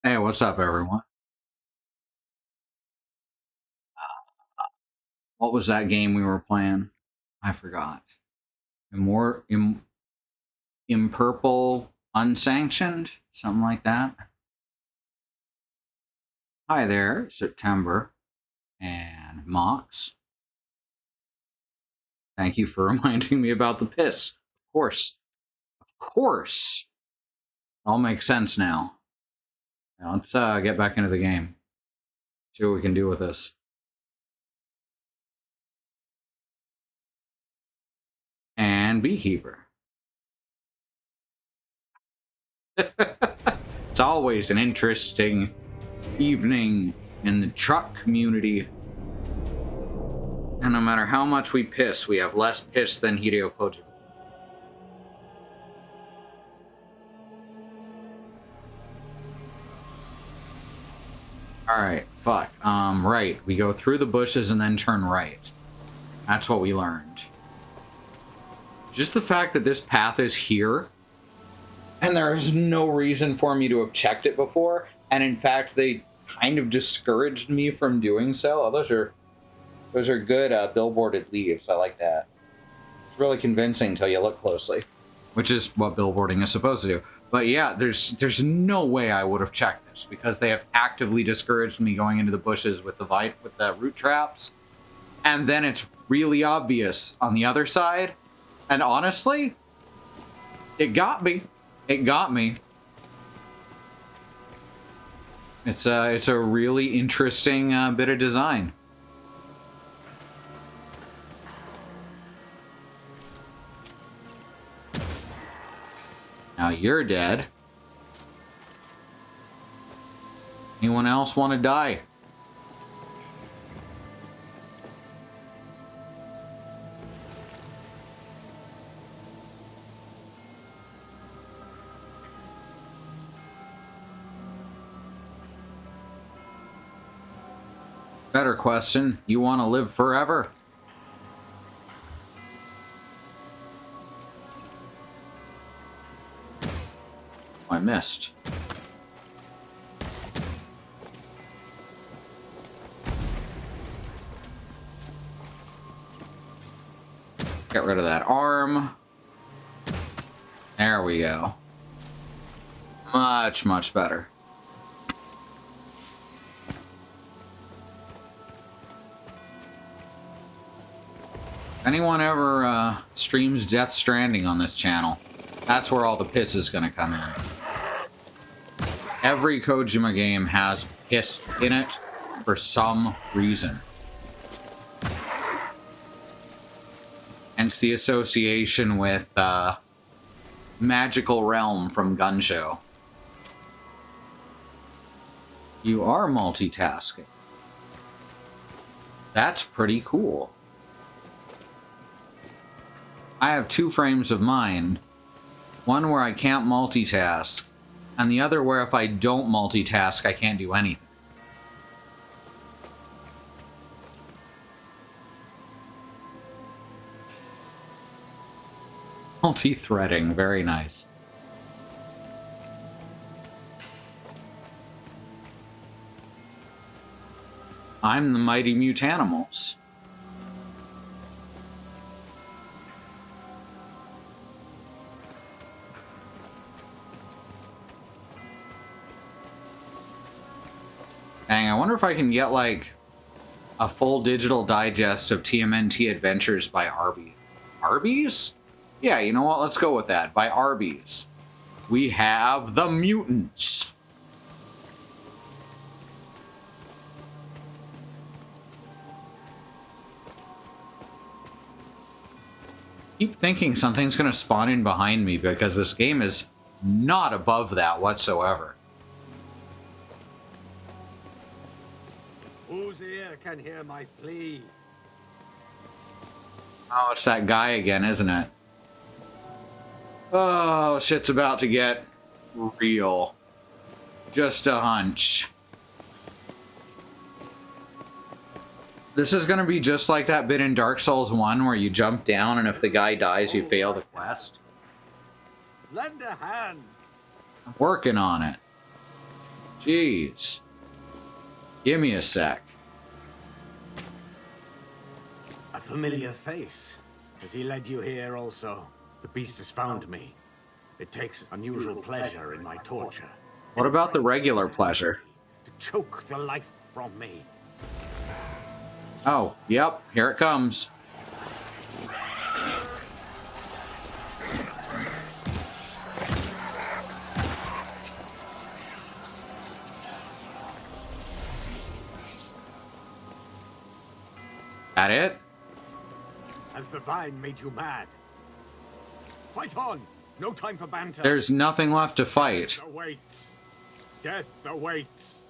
Hey, what's up, everyone? What was that game we were playing? I forgot. Immor Im Impurple Unsanctioned? Something like that. Hi there, September and Mox. Thank you for reminding me about the piss. Of course. Of course. All makes sense now. Now let's get back into the game. See what we can do with this. And Beekeeper. It's always an interesting evening in the truck community. And no matter how much we piss, we have less piss than Hideo Kojima. Alright, fuck. Right. We go through the bushes and then turn right. That's what we learned. Just the fact that this path is here, and there is no reason for me to have checked it before, and in fact, they kind of discouraged me from doing so. Oh, those are good billboarded leaves. I like that. It's really convincing until you look closely, which is what billboarding is supposed to do. But yeah, there's no way I would have checked this because they have actively discouraged me going into the bushes with the root traps, and then it's really obvious on the other side. And honestly, it got me. It got me. It's a really interesting bit of design. Now you're dead. Anyone else want to die? Better question. You want to live forever? I missed. Get rid of that arm. There we go. Much, much better. Anyone ever streams Death Stranding on this channel? That's where all the piss is going to come in. Every Kojima game has piss in it for some reason. Hence the association with Magical Realm from Gun Show. You are multitasking. That's pretty cool. I have two frames of mind. One where I can't multitask, and the other where if I don't multitask, I can't do anything. Multi-threading, very nice. I'm the Mighty Mutanimals. Dang, I wonder if I can get, like, a full digital digest of TMNT Adventures by Arby's. Arby's? Yeah, you know what? Let's go with that. By Arby's. We have the mutants. Keep thinking something's going to spawn in behind me because this game is not above that whatsoever. Whose ear can hear my plea? Oh, it's that guy again, isn't it? Oh, shit's about to get real. Just a hunch. This is gonna be just like that bit in Dark Souls 1 where you jump down and if the guy dies, you fail the quest. Lend a hand. I'm working on it. Jeez. Give me a sec. A familiar face. Has he led you here also? The beast has found me. It takes unusual pleasure in my torture. What about the regular pleasure? To choke the life from me. Oh, yep, here it comes. That it? Has the vine made you mad? Fight on! No time for banter. There's nothing left to fight. Death awaits. Death awaits.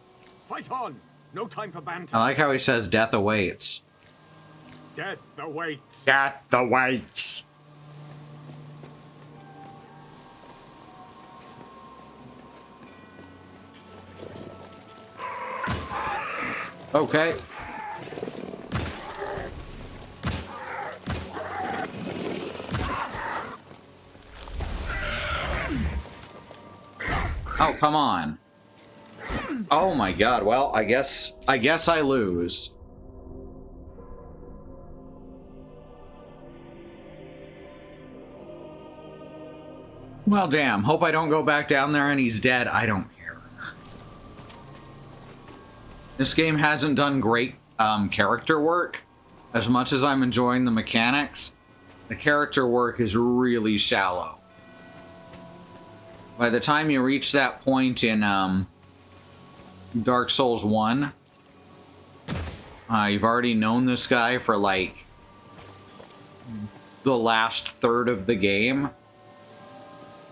Fight on! No time for banter. I like how he says death awaits. Death awaits. Death awaits. Okay. Oh, come on. Oh my god, well, I guess I lose. Well, damn. Hope I don't go back down there and he's dead. I don't care. This game hasn't done great character work. As much as I'm enjoying the mechanics, the character work is really shallow. By the time you reach that point in Dark Souls 1, you've already known this guy for like the last third of the game.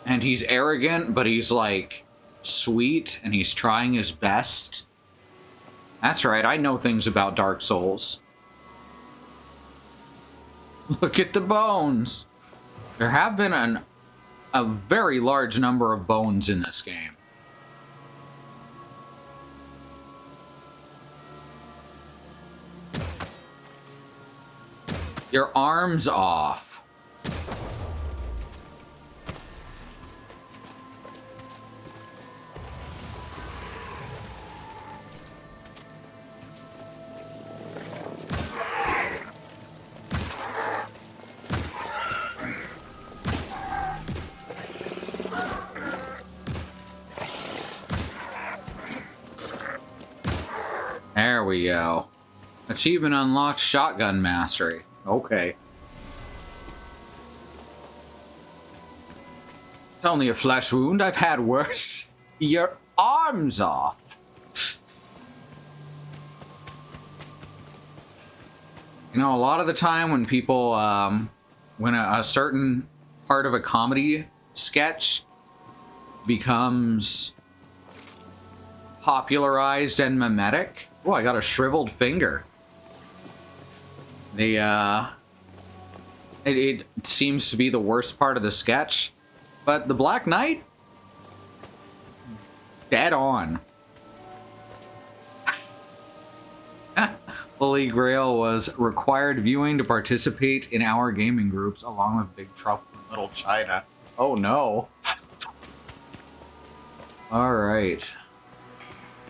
And he's arrogant, but he's like sweet and he's trying his best. That's right, I know things about Dark Souls. Look at the bones. There have been a very large number of bones in this game. Your arm's off. There we go. Achievement unlocked, shotgun mastery. Okay. It's only a flesh wound. I've had worse. Your arm's off. You know, a lot of the time when people, when a certain part of a comedy sketch becomes popularized and mimetic. Oh, I got a shriveled finger. It seems to be the worst part of the sketch, but the Black Knight, dead on. Holy Grail was required viewing to participate in our gaming groups, along with Big Trouble in Little China. Oh no. All right.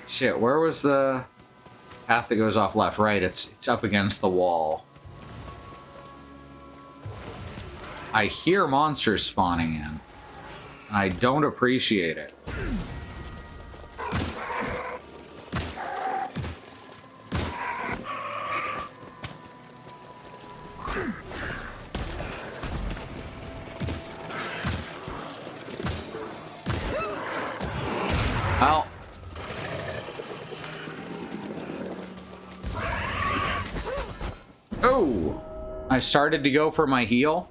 Shit, where was the path that goes off left? Right, it's up against the wall. I hear monsters spawning in, and I don't appreciate it. Well, oh, I started to go for my heal.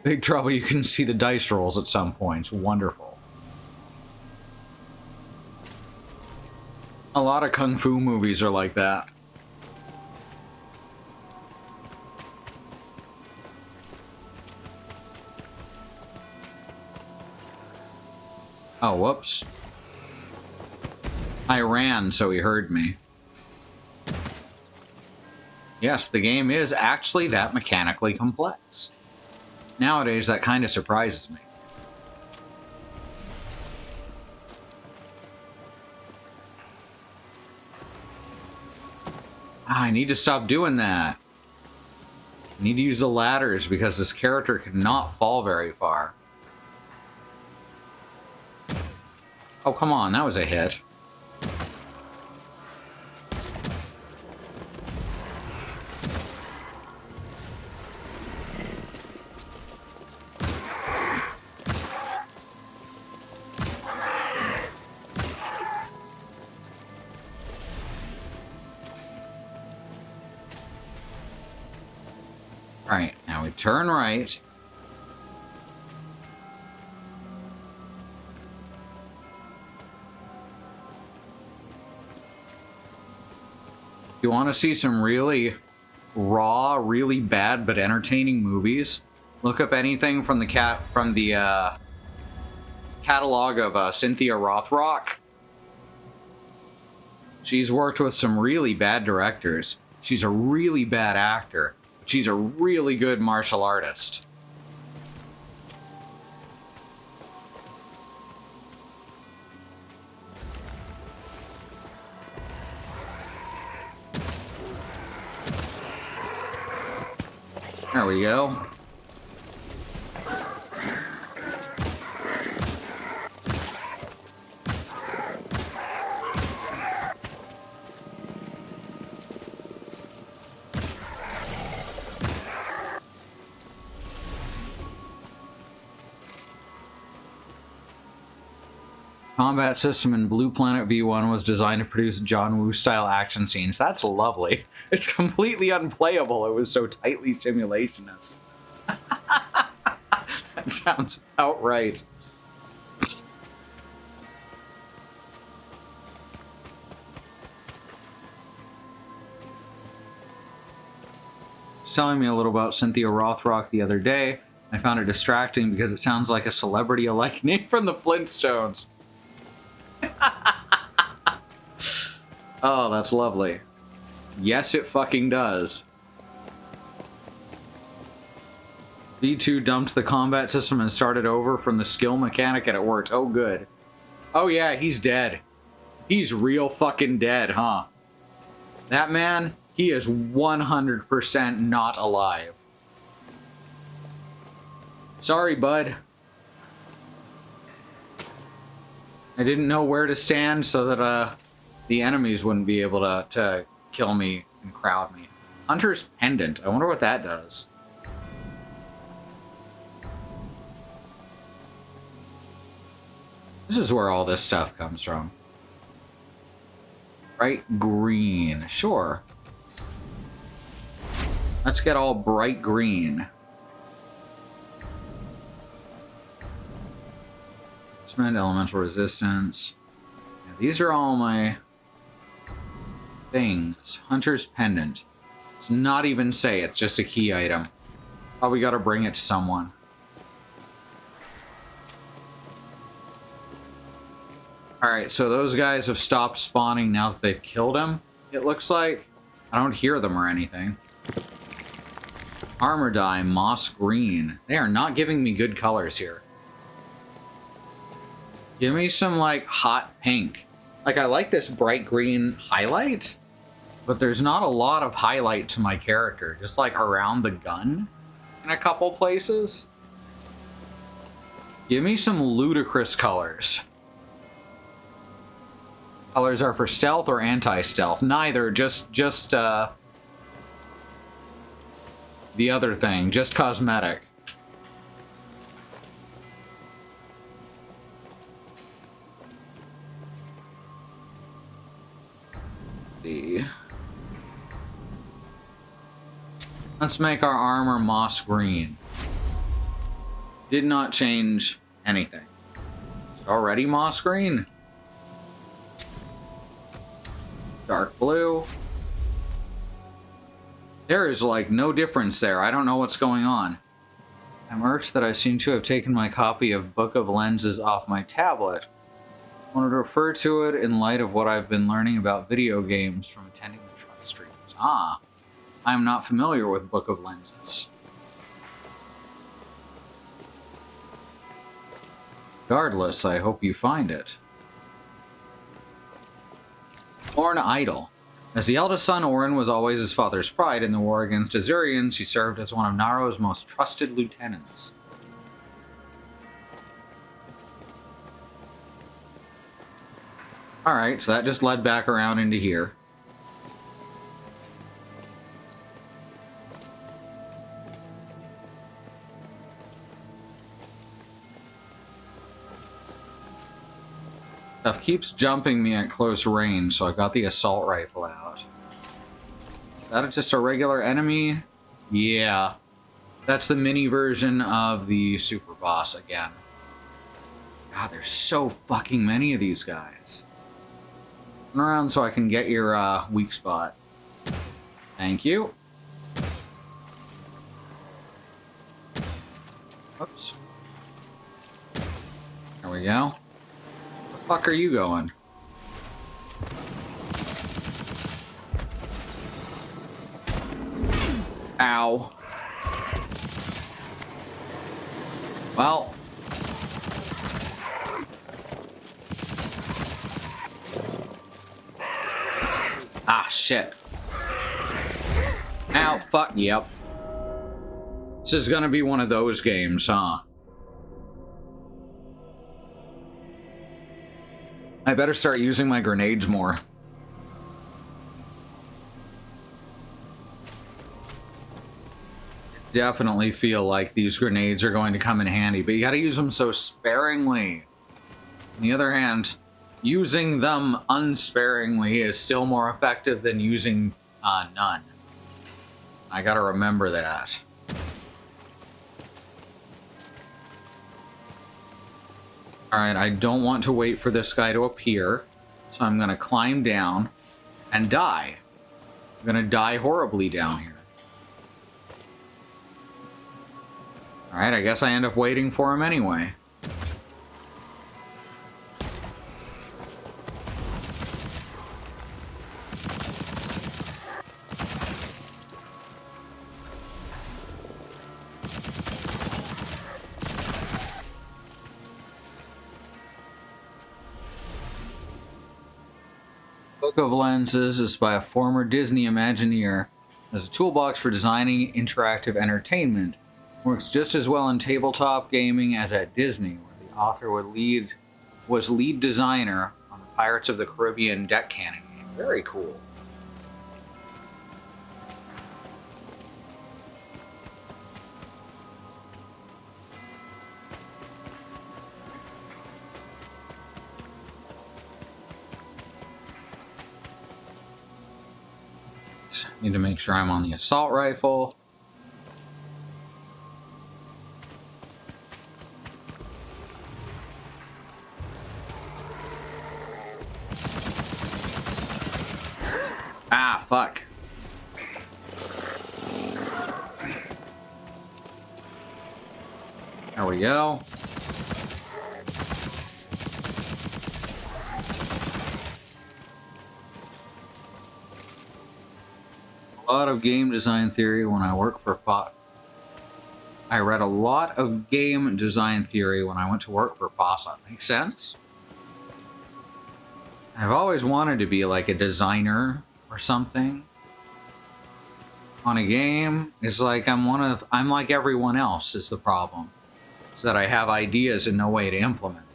Big trouble, you can see the dice rolls at some points. Wonderful. A lot of kung fu movies are like that. Oh, whoops. I ran, so he heard me. Yes, the game is actually that mechanically complex. Nowadays, that kind of surprises me. I need to stop doing that. I need to use the ladders because this character cannot fall very far. Oh, come on, that was a hit. Alright, now we turn right. You want to see some really raw, really bad but entertaining movies? Look up anything from the catalog of Cynthia Rothrock. She's worked with some really bad directors. She's a really bad actor. She's a really good martial artist. There we go. Combat system in Blue Planet V1 was designed to produce John Woo-style action scenes. That's lovely. It's completely unplayable. It was so tightly simulationist. That sounds about right. Was telling me a little about Cynthia Rothrock the other day. I found it distracting because it sounds like a celebrity-alike name from the Flintstones. Oh, that's lovely. Yes, it fucking does. V2 dumped the combat system and started over from the skill mechanic and it worked. Oh, good. Oh, yeah, he's dead. He's real fucking dead, huh? That man, he is 100% not alive. Sorry, bud. I didn't know where to stand so that the enemies wouldn't be able to kill me and crowd me. Hunter's Pendant. I wonder what that does. This is where all this stuff comes from. Bright green. Sure. Let's get all bright green. Cement, elemental resistance. Yeah, these are all my things. Hunter's Pendant. It's not even say, it's just a key item. Oh, we gotta bring it to someone. Alright, so those guys have stopped spawning now that they've killed him. It looks like I don't hear them or anything. Armor dye, moss green. They are not giving me good colors here. Give me some, like, hot pink. Like, I like this bright green highlight, but there's not a lot of highlight to my character. Just, like, around the gun in a couple places. Give me some ludicrous colors. Colors are for stealth or anti-stealth. Neither, just the other thing, just cosmetic. Let's make our armor moss green. Did not change anything. It's already moss green. Dark blue. There is like no difference there. I don't know what's going on. I'm urged that I seem to have taken my copy of Book of Lenses off my tablet. I wanted to refer to it in light of what I've been learning about video games from attending the try streams. Ah. I'm not familiar with Book of Lenses. Regardless, I hope you find it. Orn Idol. As the eldest son, Orin was always his father's pride. In the war against Azurians, he served as one of Naro's most trusted lieutenants. Alright, so that just led back around into here. Stuff keeps jumping me at close range, so I got the assault rifle out. Is that just a regular enemy? Yeah. That's the mini version of the super boss again. God, there's so fucking many of these guys. Turn around so I can get your weak spot. Thank you. Oops. There we go. Where the fuck are you going? Ow. Well. Ah, shit. Ow, fuck, yep. This is gonna be one of those games, huh? I better start using my grenades more. Definitely feel like these grenades are going to come in handy, but you gotta use them so sparingly. On the other hand, using them unsparingly is still more effective than using none. I gotta remember that. Alright, I don't want to wait for this guy to appear, so I'm gonna climb down and die. I'm gonna die horribly down here. Alright, I guess I end up waiting for him anyway. Book of Lenses is by a former Disney Imagineer as a toolbox for designing interactive entertainment. Works just as well in tabletop gaming as at Disney, where the author was lead designer on the Pirates of the Caribbean deck cannon game. Very cool. Need to make sure I'm on the assault rifle. Ah, fuck. There we go. A lot of game design theory when I work for I read a lot of game design theory when I went to work for FOSSA. Makes sense? I've always wanted to be like a designer or something on a game. It's like I'm like everyone else is the problem. It's that I have ideas and no way to implement.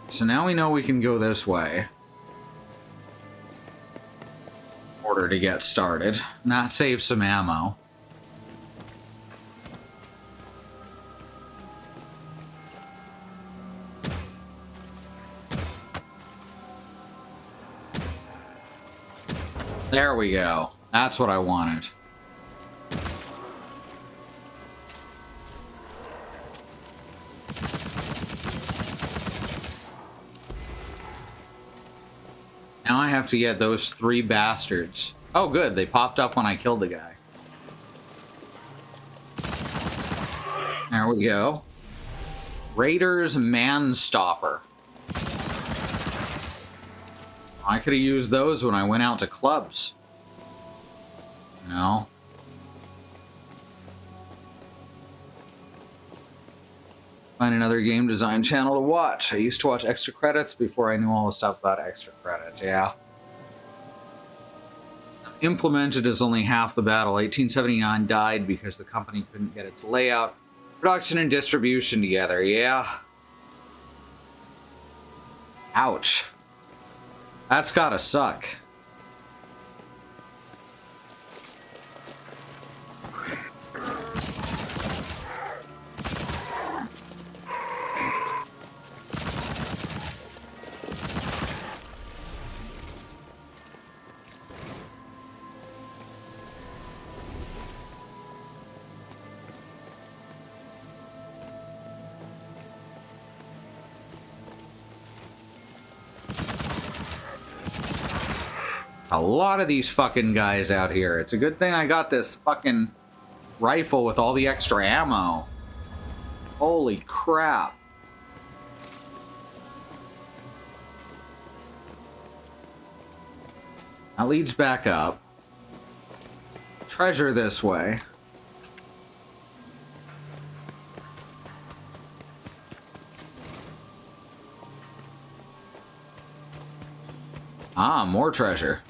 So now we know we can go this way in order to get started, not save some ammo. There we go. That's what I wanted. Now I have to get those 3 bastards. Oh good, they popped up when I killed the guy. There we go. Raider's Manstopper. I could have used those when I went out to clubs. No. Find another game design channel to watch. I used to watch Extra Credits before I knew all the stuff about Extra Credits, yeah. Implemented is only half the battle. 1879 died because the company couldn't get its layout, production, and distribution together, yeah. Ouch. That's gotta suck. A lot of these fucking guys out here. It's a good thing I got this fucking rifle with all the extra ammo. Holy crap. That leads back up. Treasure this way. Ah, more treasure.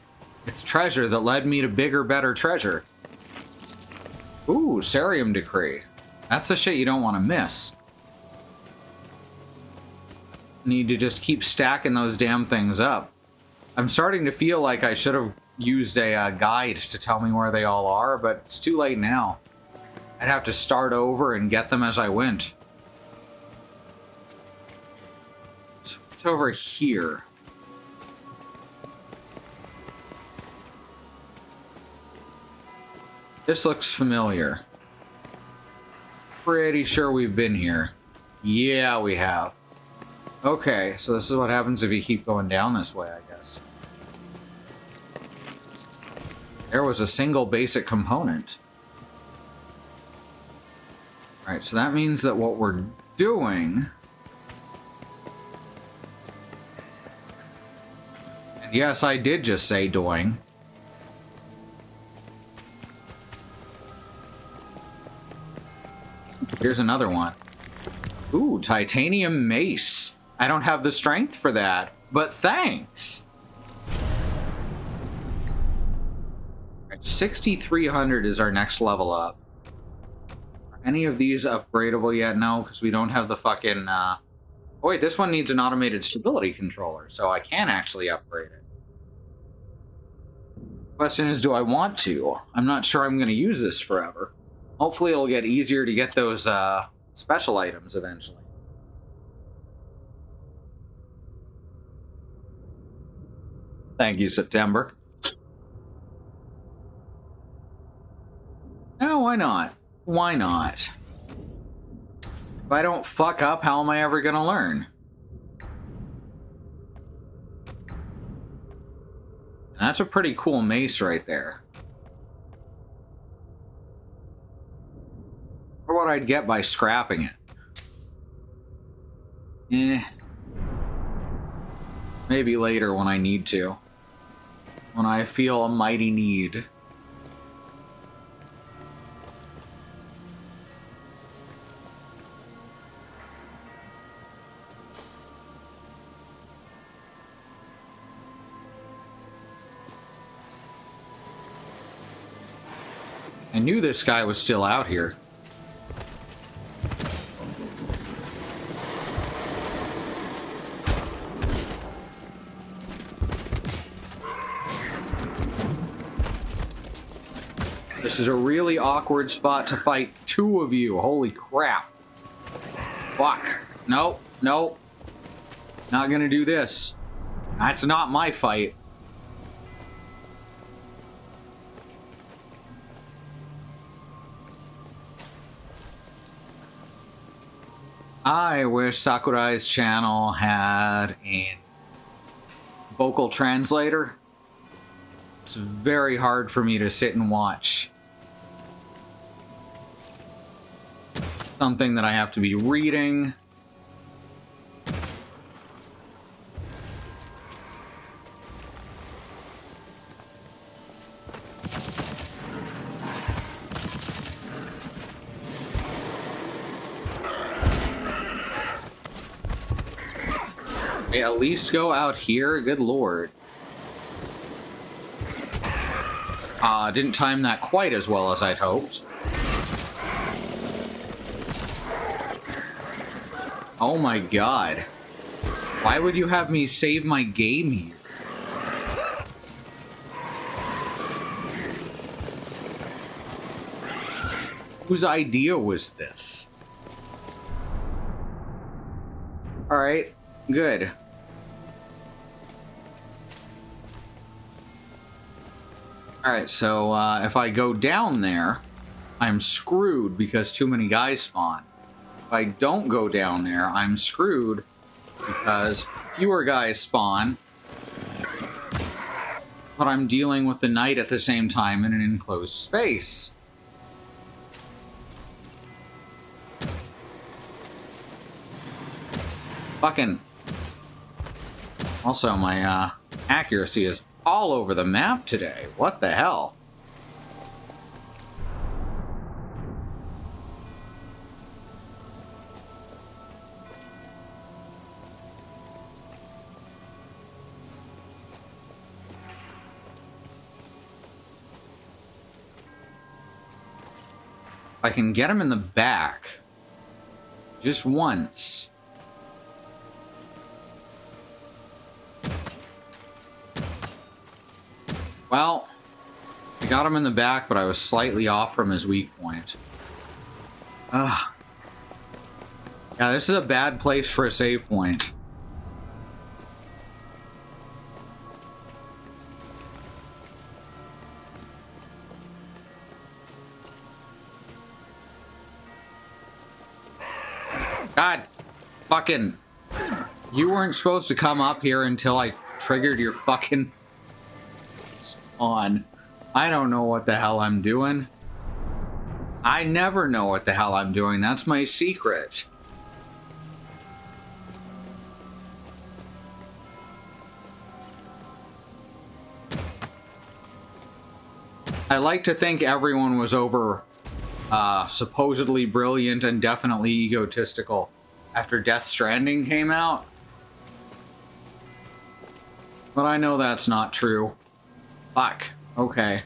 It's treasure that led me to bigger, better treasure. Ooh, Cerium Decree. That's the shit you don't want to miss. Need to just keep stacking those damn things up. I'm starting to feel like I should have used a guide to tell me where they all are, but it's too late now. I'd have to start over and get them as I went. So what's over here? This looks familiar. Pretty sure we've been here. Yeah, we have. Okay, so this is what happens if you keep going down this way, I guess. There was a single basic component. Alright, so that means that what we're doing... And yes, I did just say doing. Here's another one. Ooh, titanium mace. I don't have the strength for that, but thanks. 6,300 is our next level up. Are any of these upgradable yet? No, because we don't have the fucking... Oh wait, this one needs an automated stability controller, so I can actually upgrade it. Question is, do I want to? I'm not sure I'm going to use this forever. Hopefully it'll get easier to get those special items eventually. Thank you, September. No, why not? Why not? If I don't fuck up, how am I ever going to learn? And that's a pretty cool mace right there. Or what I'd get by scrapping it. Maybe later when I need to. When I feel a mighty need. I knew this guy was still out here. This is a really awkward spot to fight two of you. Holy crap. Fuck. Nope. Nope. Not gonna do this. That's not my fight. I wish Sakurai's channel had a vocal translator. It's very hard for me to sit and watch. something that I have to be reading. Okay, at least go out here. Good lord. Didn't time that quite as well as I'd hoped. Oh my god. Why would you have me save my game here? Whose idea was this? Alright, good. Alright, so if I go down there, I'm screwed because too many guys spawn. If I don't go down there, I'm screwed because fewer guys spawn, but I'm dealing with the night at the same time in an enclosed space. Fucking... Also, my accuracy is all over the map today. What the hell? I can get him in the back. Just once. Well, I got him in the back, but I was slightly off from his weak point. Ugh. Yeah, this is a bad place for a save point. God, fucking... You weren't supposed to come up here until I triggered your fucking... spawn. I don't know what the hell I'm doing. I never know what the hell I'm doing. That's my secret. I like to think everyone was over supposedly brilliant and definitely egotistical after Death Stranding came out. But I know that's not true. Fuck. Okay.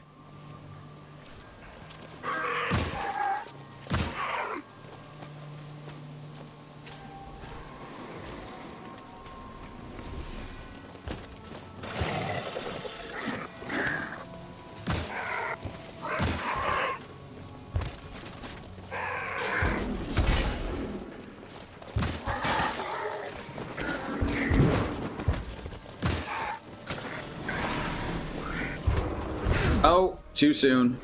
Oh, too soon.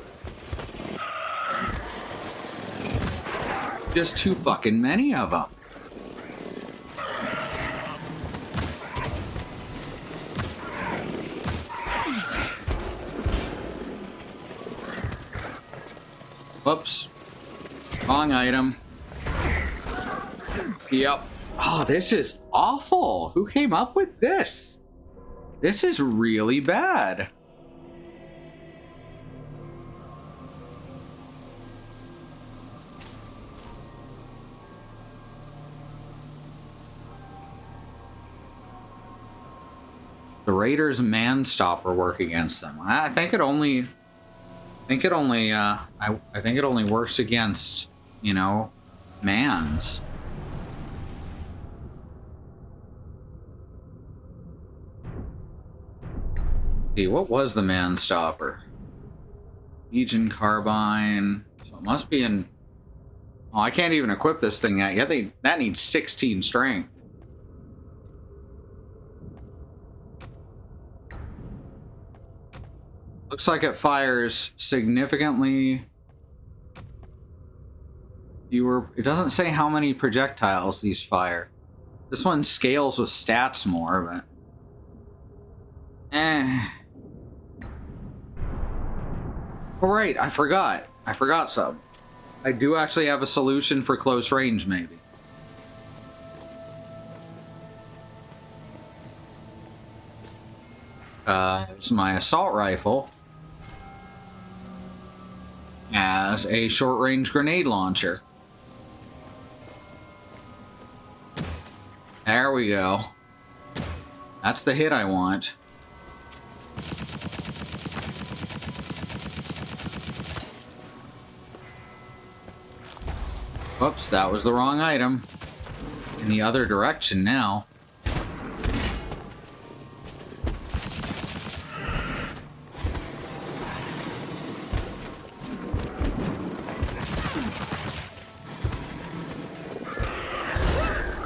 Just too fucking many of them. Whoops. Wrong item. Yep. Oh, this is awful. Who came up with this? This is really bad. The Raiders' Man-Stopper work against them. I think it only works against, you know, mans. See, what was the Man-Stopper? Legion Carbine. So it must be in... Oh, I can't even equip this thing yet. That needs 16 strength. Looks like it fires significantly fewer. It doesn't say how many projectiles these fire. This one scales with stats more, but... Oh, right, I forgot. I forgot some. I do actually have a solution for close range, maybe. It's my assault rifle as a short-range grenade launcher. There we go. That's the hit I want. Whoops, that was the wrong item. In the other direction now.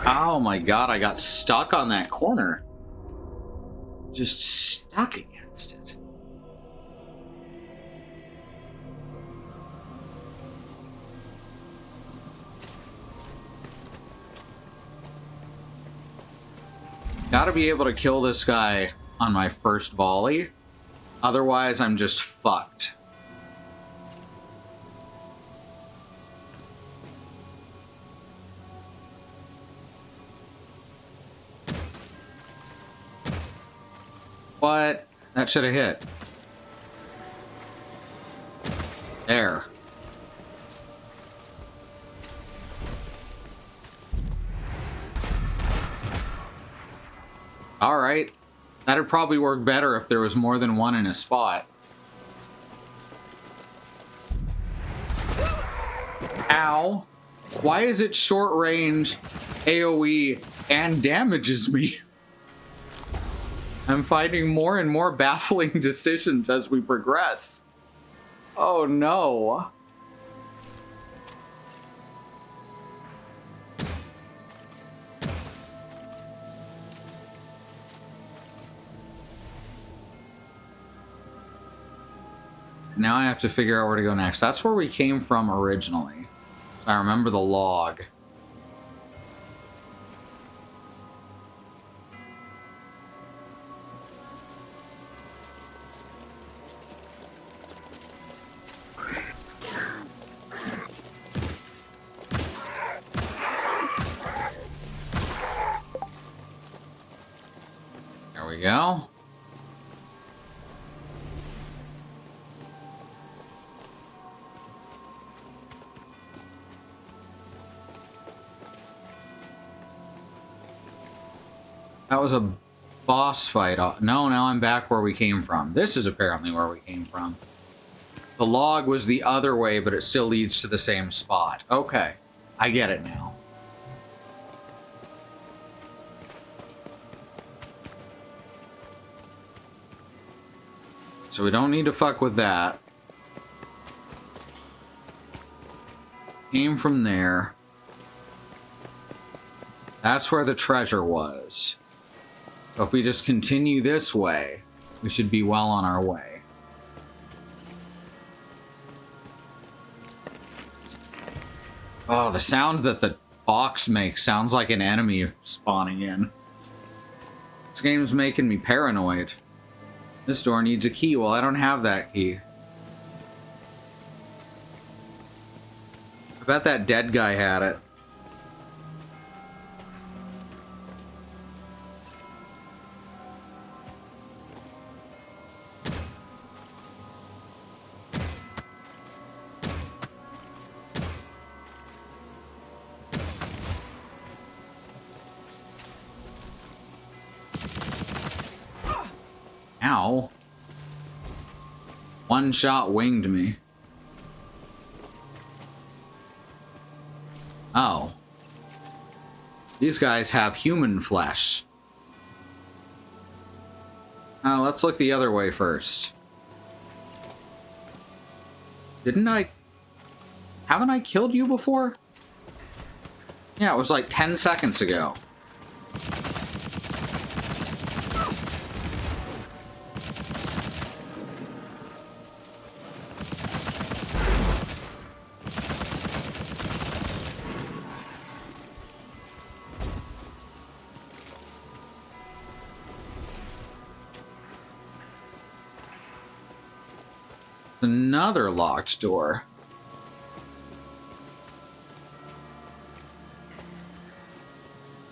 Oh my god, I got stuck on that corner. Just stuck against it. Gotta be able to kill this guy on my first volley. Otherwise, I'm just fucked. What? That should have hit. There. Alright. That'd probably work better if there was more than one in a spot. Ow. Why is it short range, AoE, and damages me? I'm finding more and more baffling decisions as we progress. Oh no. Now I have to figure out where to go next. That's where we came from originally. I remember the log. There we go. That was a boss fight. No, now I'm back where we came from. This is apparently where we came from. The log was the other way, but it still leads to the same spot. Okay, I get it now. So we don't need to fuck with that. Came from there. That's where the treasure was. So if we just continue this way, we should be well on our way. Oh, the sound that the box makes sounds like an enemy spawning in. This game's making me paranoid. This door needs a key. Well, I don't have that key. I bet that dead guy had it. Ow. One shot winged me. Oh. These guys have human flesh. Oh, let's look the other way first. Didn't I... Haven't I killed you before? Yeah, it was like 10 seconds ago. Another locked door.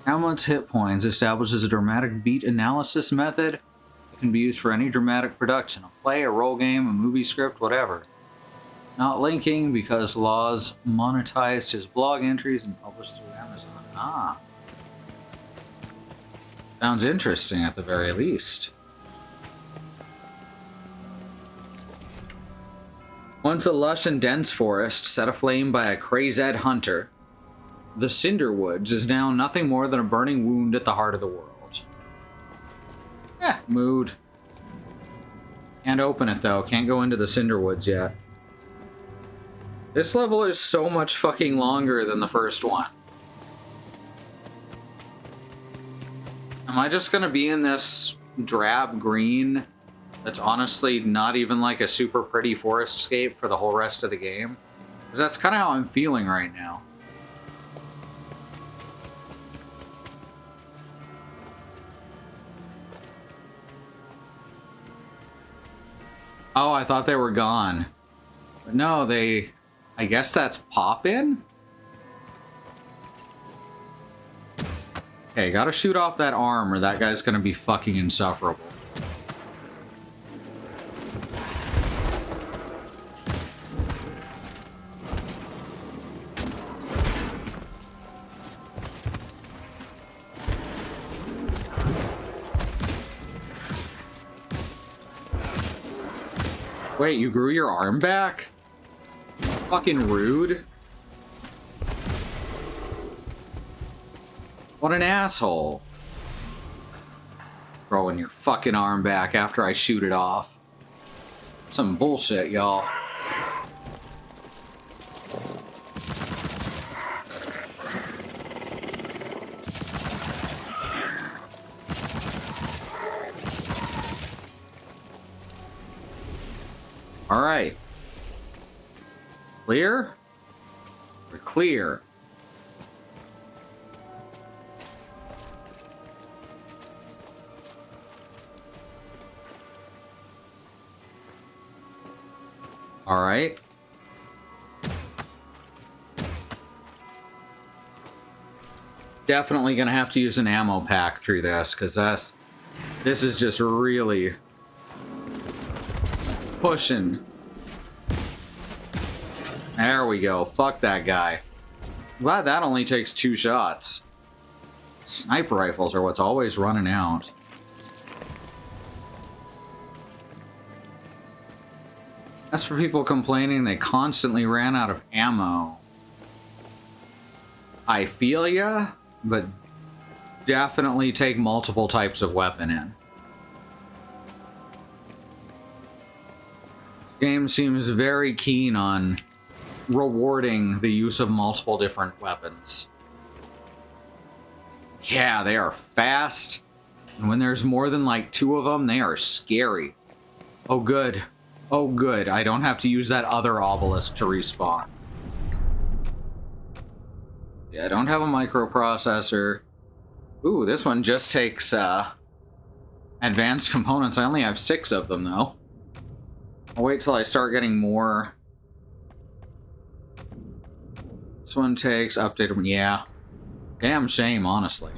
Hamlet's hit points establishes a dramatic beat analysis method. It can be used for any dramatic production, a play, a role game, a movie script, whatever. Not linking because Laws monetized his blog entries and published through Amazon. Ah. Sounds interesting at the very least. Once a lush and dense forest set aflame by a crazed hunter, the Cinderwoods is now nothing more than a burning wound at the heart of the world. Mood. Can't open it though, can't go into the Cinderwoods yet. This level is so much fucking longer than the first one. Am I just gonna be in this drab green that's honestly not even like a super pretty forest scape for the whole rest of the game? Because that's kind of how I'm feeling right now. Oh, I thought they were gone. But no, they... I guess that's pop-in? Okay, gotta shoot off that arm or that guy's gonna be fucking insufferable. Wait, you grew your arm back? Fucking rude. What an asshole. Throwing your fucking arm back after I shoot it off. Some bullshit, y'all. All right. Clear? We're clear. All right. Definitely gonna have to use an ammo pack through this, because this is just really pushing. There we go. Fuck that guy. Glad that only takes 2 shots. Sniper rifles are what's always running out. As for people complaining they constantly ran out of ammo, I feel ya, but definitely take multiple types of weapon in. Game seems very keen on rewarding the use of multiple different weapons. Yeah, they are fast, and when there's more than like 2 of them, they are scary. Oh good. Oh good, I don't have to use that other obelisk to respawn. Yeah, I don't have a microprocessor. Ooh, this one just takes advanced components. I only have 6 of them though. I'll wait till I start getting more. This one takes updated. Yeah. Damn shame, honestly.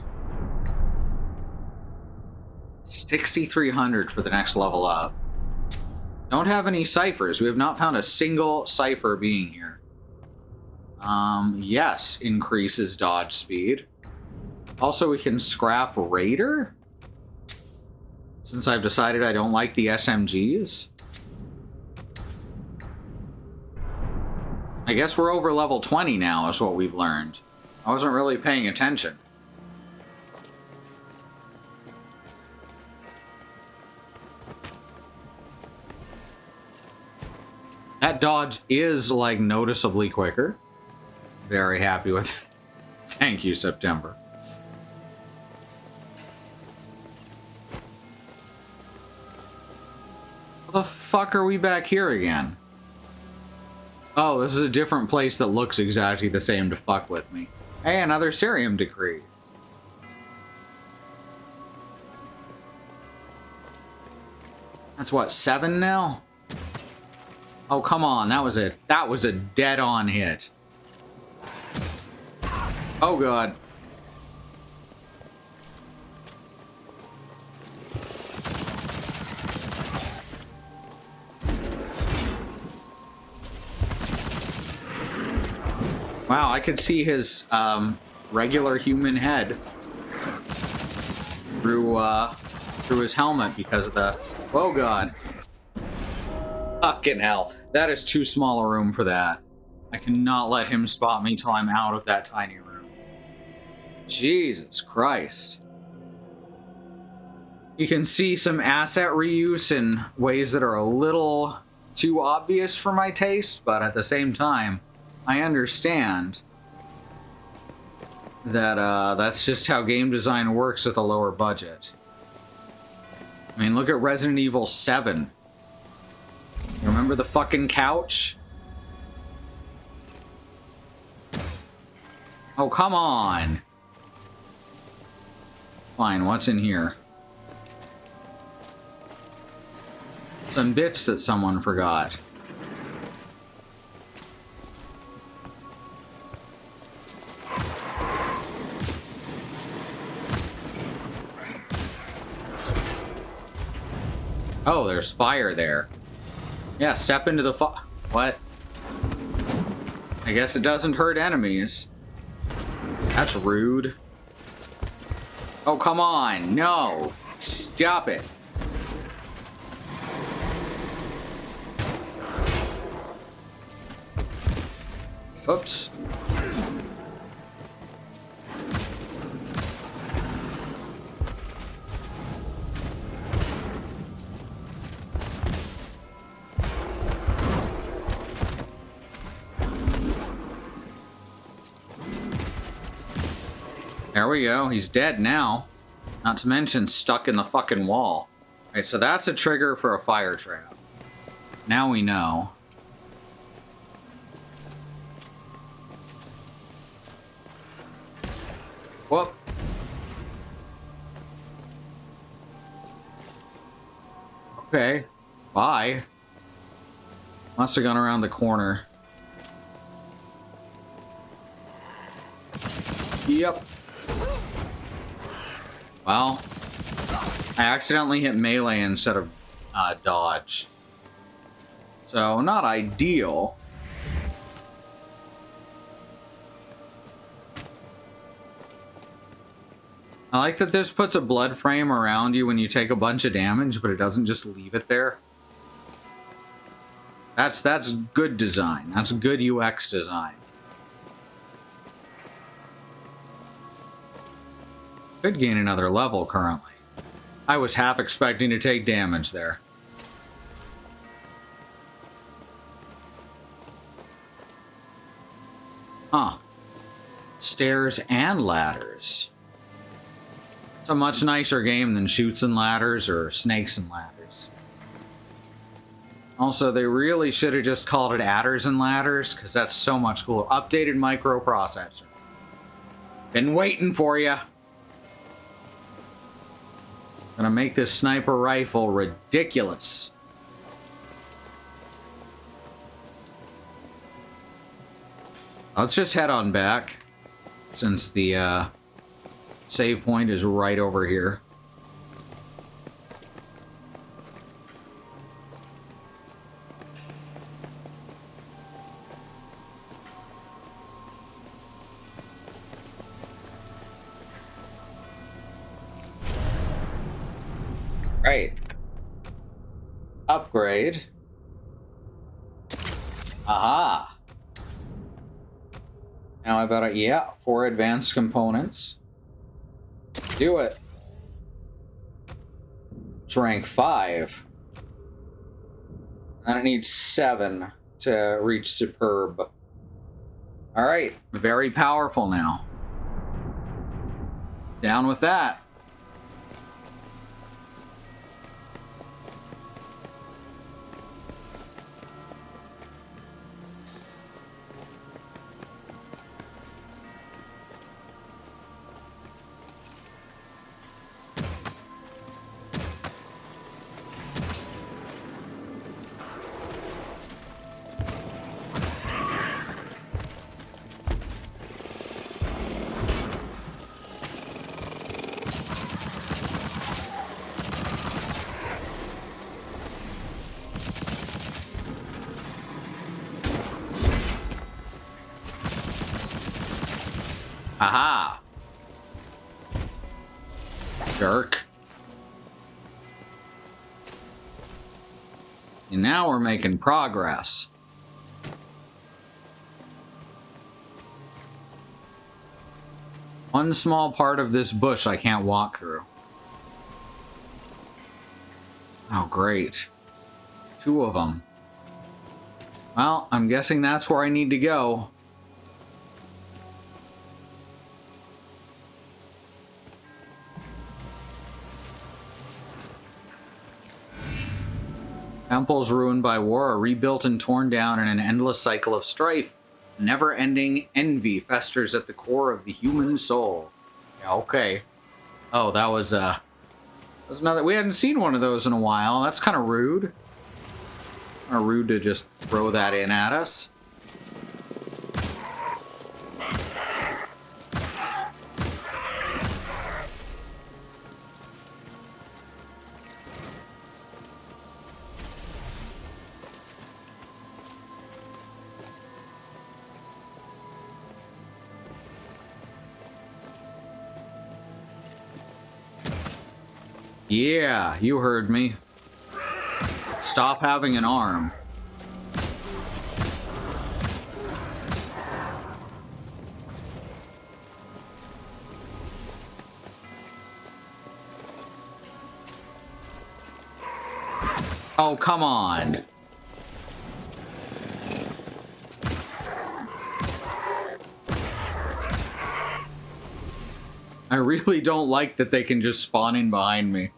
6,300 for the next level up. Don't have any ciphers. We have not found a single cipher being here. Yes, increases dodge speed. Also, we can scrap Raider. Since I've decided I don't like the SMGs. I guess we're over level 20 now, is what we've learned. I wasn't really paying attention. That dodge is, like, noticeably quicker. Very happy with it. Thank you, September. How the fuck are we back here again? Oh, this is a different place that looks exactly the same to fuck with me. Hey, another Cerium Decree. That's what, 7 now? Oh, come on, that was a dead-on hit. Oh, God. Wow, I could see his regular human head through his helmet because of the... Oh god. Fucking hell. That is too small a room for that. I cannot let him spot me till I'm out of that tiny room. Jesus Christ. You can see some asset reuse in ways that are a little too obvious for my taste, but at the same time, I understand that that's just how game design works with a lower budget. I mean, look at Resident Evil 7. You remember the fucking couch? Oh, come on. Fine, what's in here? Some bits that someone forgot. Oh, there's fire there. Yeah, step into the What? I guess it doesn't hurt enemies. That's rude. Oh, come on. No. Stop it. Oops. There we go. He's dead now. Not to mention stuck in the fucking wall. Right, so that's a trigger for a fire trap. Now we know. Whoop. Okay. Bye. Must have gone around the corner. Yep. Well, I accidentally hit melee instead of dodge. So, not ideal. I like that this puts a blood frame around you when you take a bunch of damage, but it doesn't just leave it there. That's good design. That's good UX design. Could gain another level currently. I was half expecting to take damage there. Huh. Stairs and ladders. It's a much nicer game than Chutes and Ladders or Snakes and Ladders. Also, they really should have just called it Adders and Ladders, because that's so much cooler. Updated microprocessor. Been waiting for you. Gonna make this sniper rifle ridiculous. Let's just head on back, since the save point is right over here. Right. Upgrade. Aha. Now I better, yeah, 4 advanced components. Do it. It's rank 5. And I need 7 to reach superb. Alright, very powerful now. Down with that. Aha! Jerk. And now we're making progress. One small part of this bush I can't walk through. Oh, great. 2 of them. Well, I'm guessing that's where I need to go. Temples ruined by war are rebuilt and torn down in an endless cycle of strife. Never-ending envy festers at the core of the human soul. Yeah, okay. Oh, that was another. We hadn't seen one of those in a while. That's kind of rude. Kind of rude to just throw that in at us. Yeah, you heard me. Stop having an arm. Oh, come on. I really don't like that they can just spawn in behind me.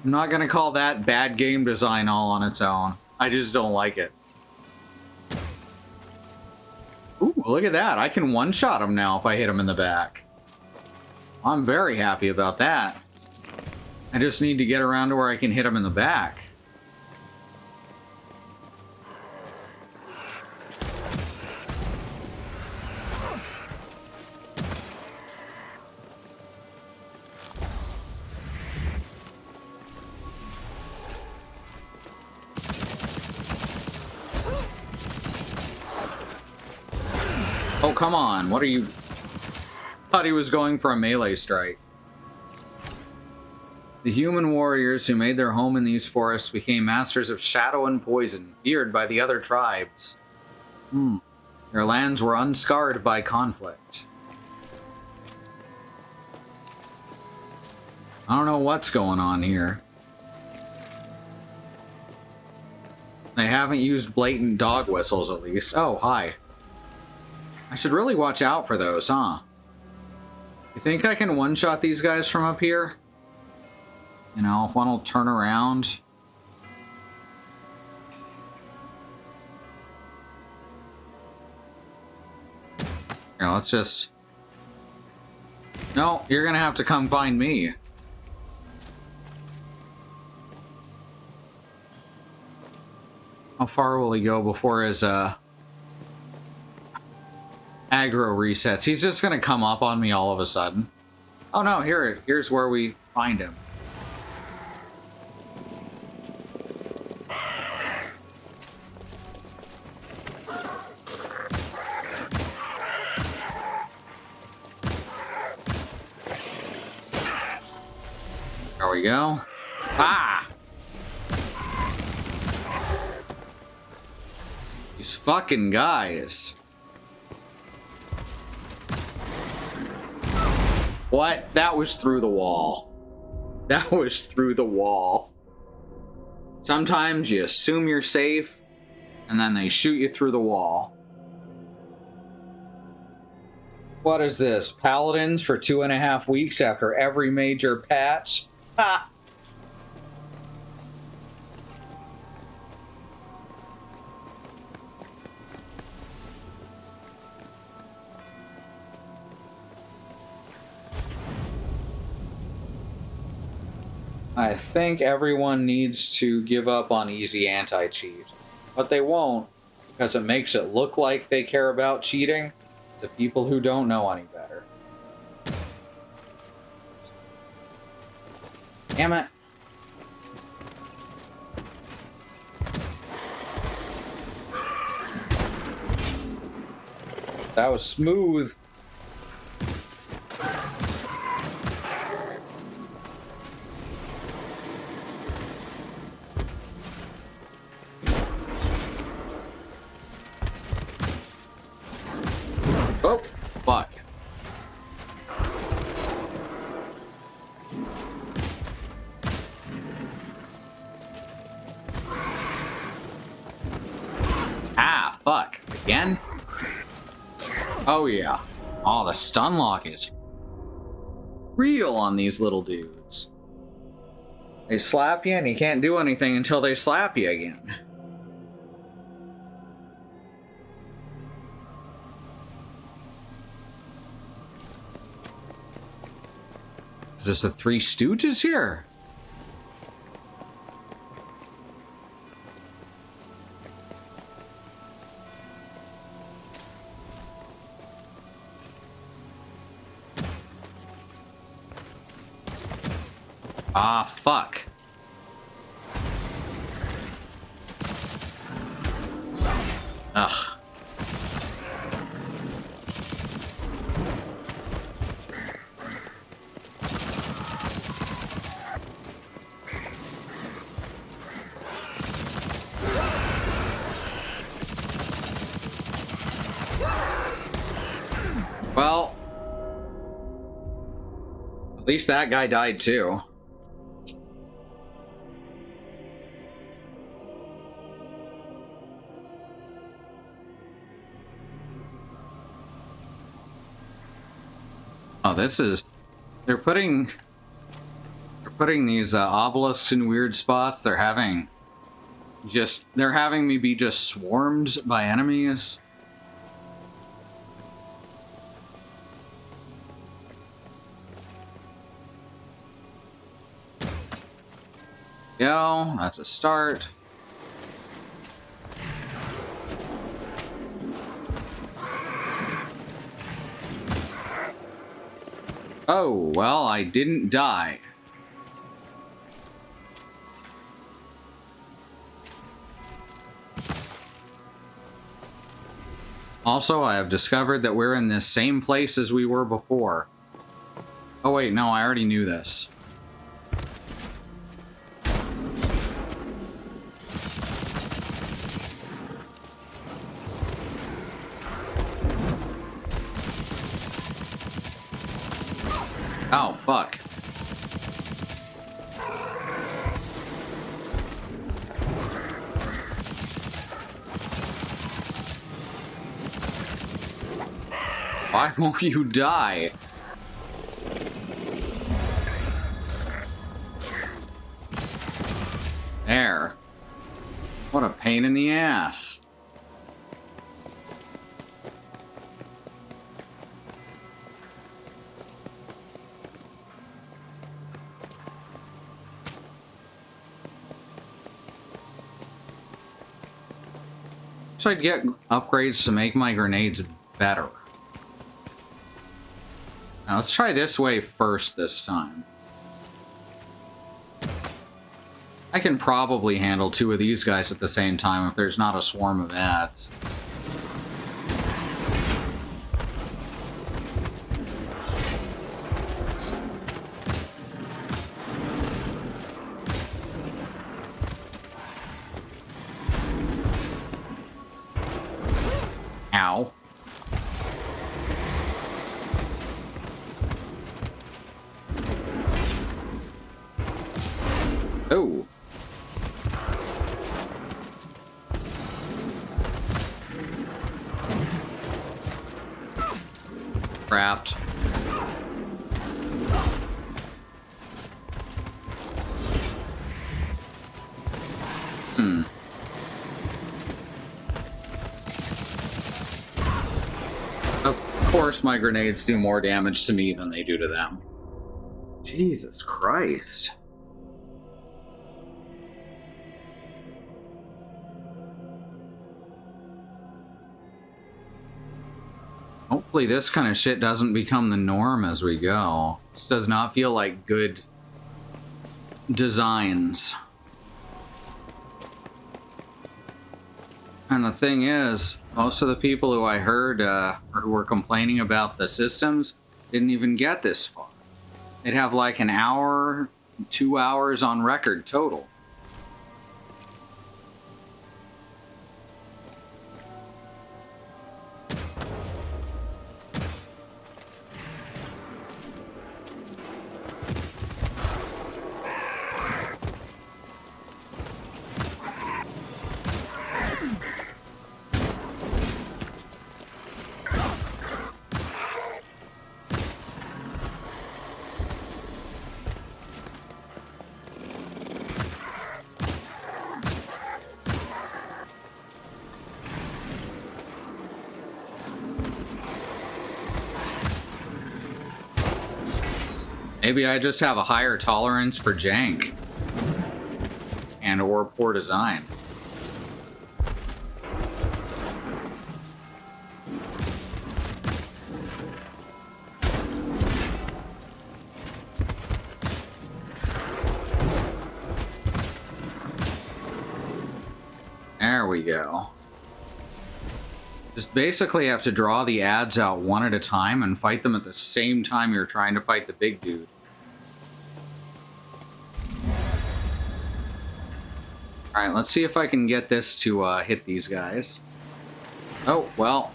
I'm not gonna call that bad game design all on its own. I just don't like it. Ooh, look at that. I can one-shot him now if I hit him in the back. I'm very happy about that. I just need to get around to where I can hit him in the back. Oh, come on. What are you... Thought he was going for a melee strike. The human warriors who made their home in these forests became masters of shadow and poison, feared by the other tribes. Their lands were unscarred by conflict. I don't know what's going on here. They haven't used blatant dog whistles, at least. Oh, hi. I should really watch out for those, huh? You think I can one-shot these guys from up here? You know, if one will turn around. Here, let's just... No, you're gonna have to come find me. How far will he go before his, aggro resets? He's just gonna come up on me all of a sudden. Oh no, here's where we find him. There we go. Ah! These fucking guys. What? That was through the wall. That was through the wall. Sometimes you assume you're safe, and then they shoot you through the wall. What is this? Paladins for 2.5 weeks after every major patch? Ha! I think everyone needs to give up on easy anti-cheat. But they won't, because it makes it look like they care about cheating to people who don't know any better. Damn it. That was smooth. Oh, fuck. Ah, fuck. Again? Oh, yeah. Oh, the stun lock is real on these little dudes. They slap you and you can't do anything until they slap you again. Is this the Three Stooges here? Ah, fuck. Ugh. Well, at least that guy died too. Oh, this is... They're putting these obelisks in weird spots. They're having me be just swarmed by enemies. Go, that's a start. Oh, well, I didn't die. Also, I have discovered that we're in this same place as we were before. Oh wait, no, I already knew this. Oh, fuck. Why won't you die? There. What a pain in the ass. So I'd get upgrades to make my grenades better. Now let's try this way first this time. I can probably handle two of these guys at the same time if there's not a swarm of ads. Ow. Oh. Trapped. Of course my grenades do more damage to me than they do to them. Jesus Christ. Hopefully this kind of shit doesn't become the norm as we go. This does not feel like good designs. And the thing is, most of the people who I heard or who were complaining about the systems didn't even get this far. They'd have like an hour, 2 hours on record total. Maybe I just have a higher tolerance for jank and or poor design. There we go. Just basically have to draw the ads out one at a time and fight them at the same time you're trying to fight the big dude. Alright, let's see if I can get this to hit these guys. Oh, well.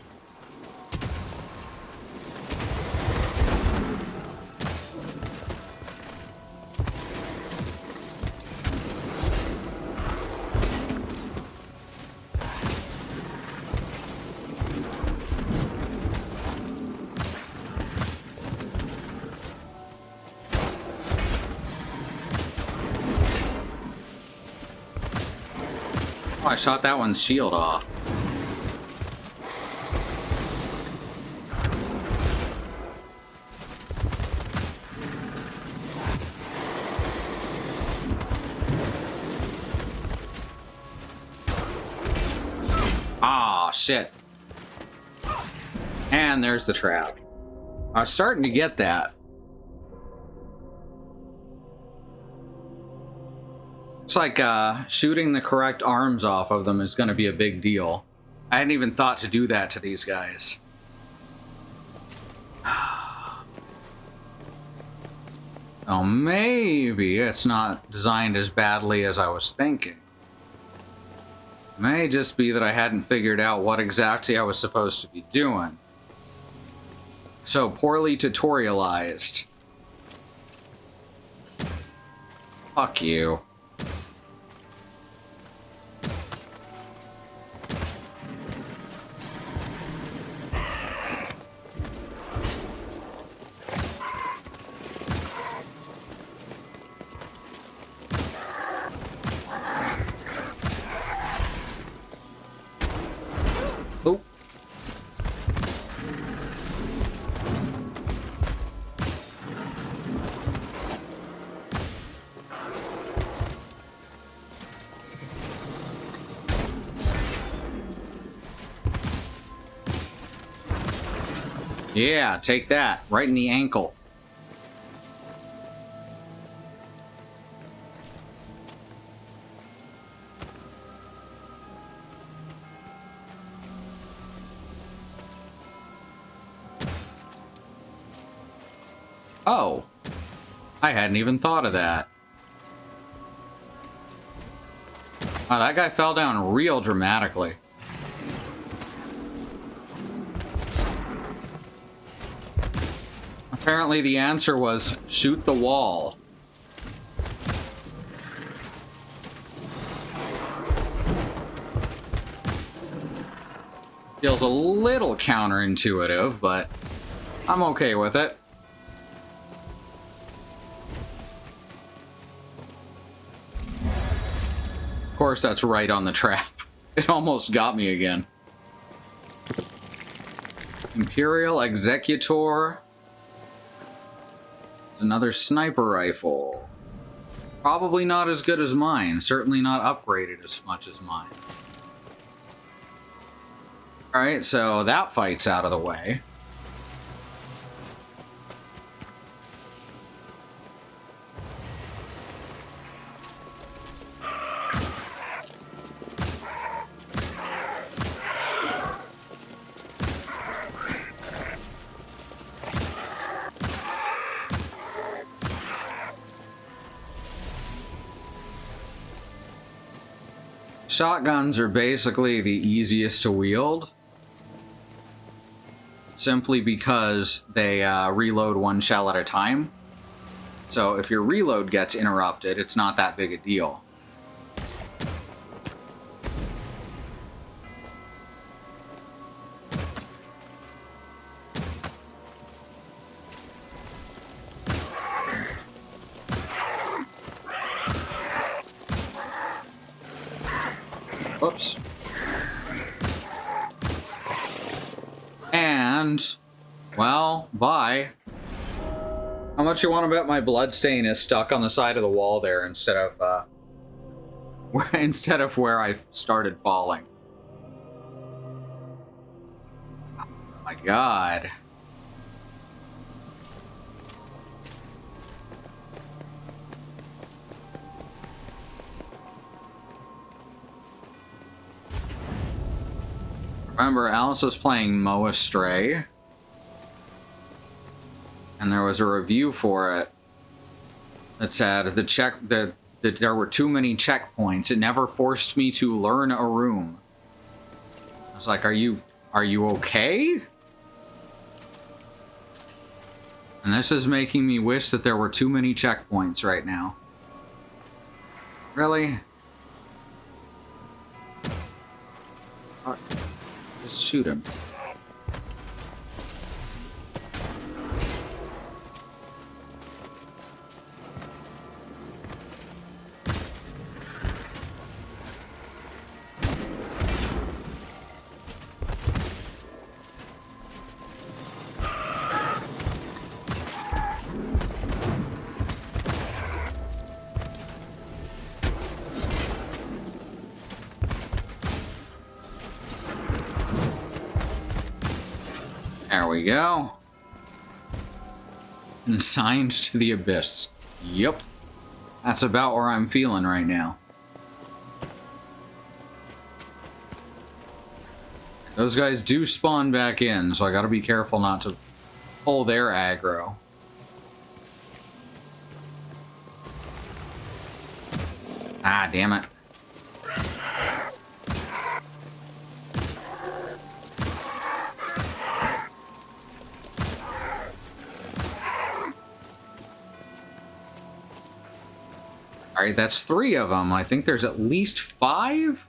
Oh, I shot that one's shield off. Ah, shit. And there's the trap. I was starting to get that. It's like shooting the correct arms off of them is going to be a big deal. I hadn't even thought to do that to these guys. Oh, maybe it's not designed as badly as I was thinking. It may just be that I hadn't figured out what exactly I was supposed to be doing. So poorly tutorialized. Fuck you. Oh. Yeah, take that. Right in the ankle. Oh, I hadn't even thought of that. Wow, that guy fell down real dramatically. Apparently the answer was shoot the wall. Feels a little counterintuitive, but I'm okay with it. Of course, that's right on the trap. It almost got me again. Imperial Executor. Another sniper rifle. Probably not as good as mine. Certainly not upgraded as much as mine. Alright, so that fight's out of the way. Shotguns are basically the easiest to wield, simply because they reload one shell at a time. So if your reload gets interrupted, it's not that big a deal. Oops. And, well, bye. How much you want to bet my bloodstain is stuck on the side of the wall there instead of where I started falling? Oh my god. Remember, Alice was playing Moa Stray, and there was a review for it that said that there were too many checkpoints. It never forced me to learn a room. I was like, are you okay? And this is making me wish that there were too many checkpoints right now. Really? Just shoot him. There we go. Consigned to the abyss. Yep. That's about where I'm feeling right now. Those guys do spawn back in, so I gotta be careful not to pull their aggro. Ah, damn it. Alright, that's 3 of them. I think there's at least 5.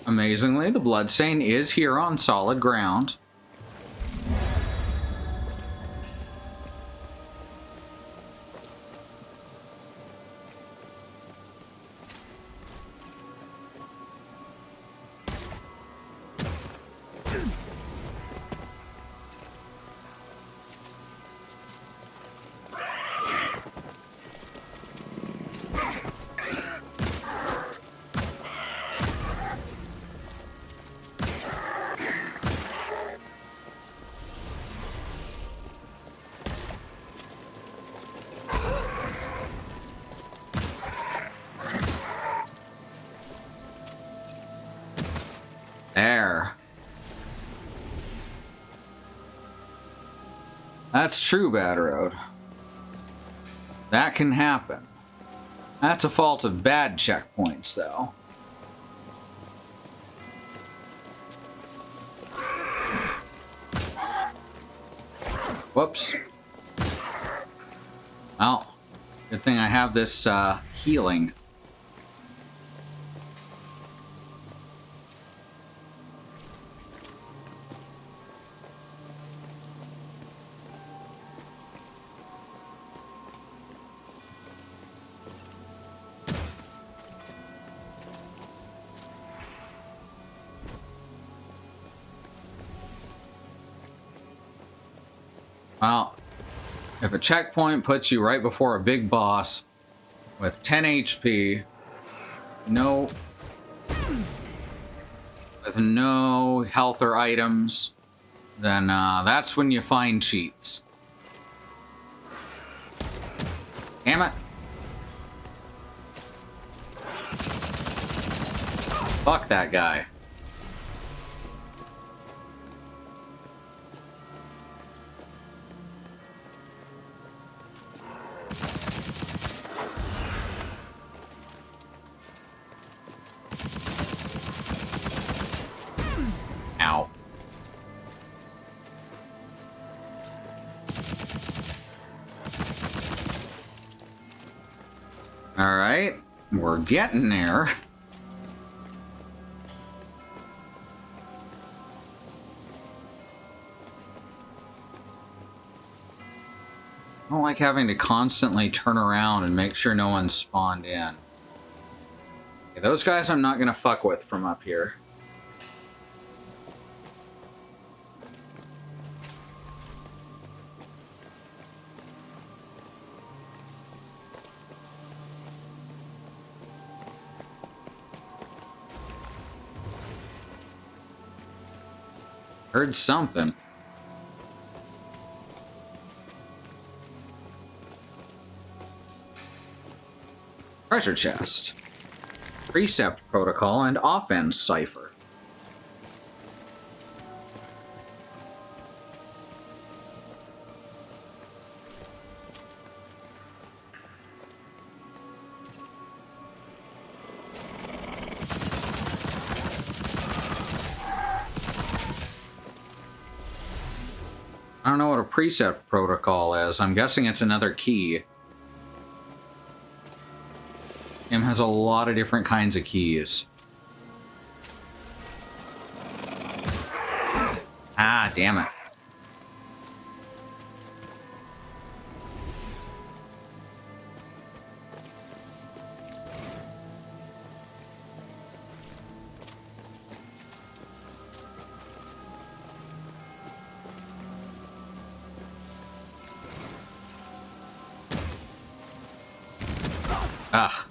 Amazingly, the bloodstain is here on solid ground. There. That's true, Bad Road. That can happen. That's a fault of bad checkpoints, though. Whoops. Well, good thing I have this healing. Well, if a checkpoint puts you right before a big boss with 10 HP, with no health or items, then that's when you find cheats. Damn it. Fuck that guy. Alright, we're getting there. I don't like having to constantly turn around and make sure no one's spawned in. Okay, those guys I'm not gonna fuck with from up here. Heard something. Treasure chest. Precept protocol and offense cipher. I don't know what a precept protocol is. I'm guessing it's another key. Game has a lot of different kinds of keys. Ah, damn it. Ah.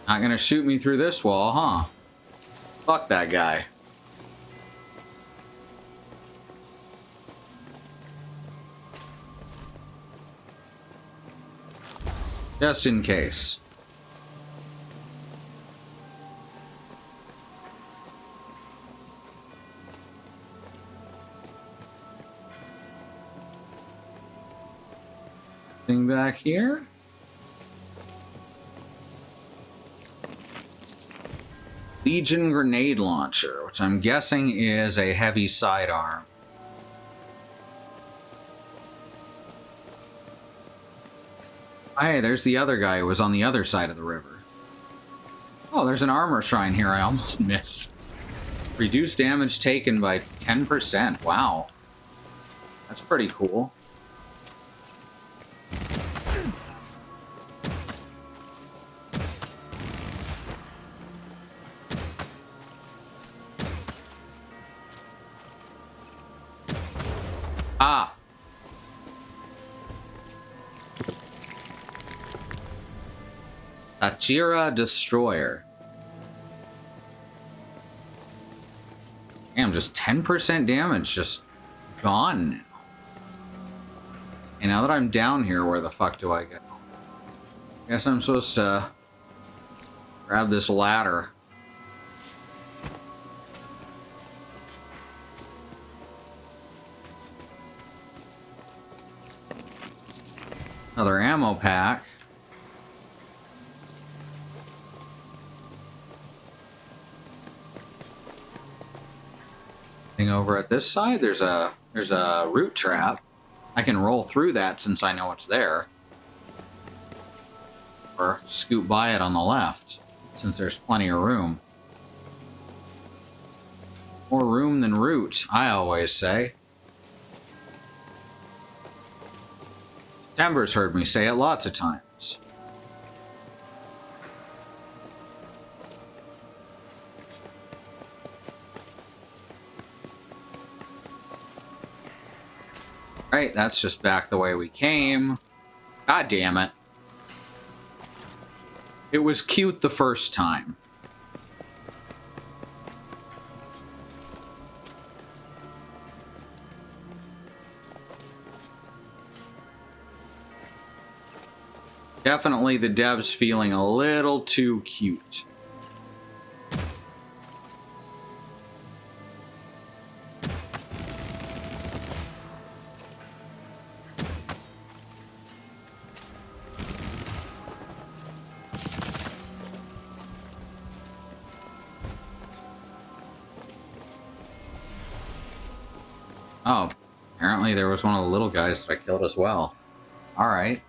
Not gonna shoot me through this wall, huh? Fuck that guy. Just in case. Thing back here. Legion grenade launcher, which I'm guessing is a heavy sidearm. Hey, there's the other guy who was on the other side of the river. Oh, there's an armor shrine here I almost missed. Reduce damage taken by 10%. Wow. That's pretty cool. Ah. Achira Destroyer. Damn, just 10% damage, just gone now. And now that I'm down here, where the fuck do I go? Guess I'm supposed to grab this ladder. Another ammo pack. Thing over at this side, there's a root trap. I can roll through that since I know it's there. Or scoot by it on the left, since there's plenty of room. More room than root, I always say. Denver's heard me say it lots of times. Right, that's just back the way we came. God damn it. It was cute the first time. Definitely the devs feeling a little too cute. Oh, apparently there was one of the little guys that I killed as well. Alright.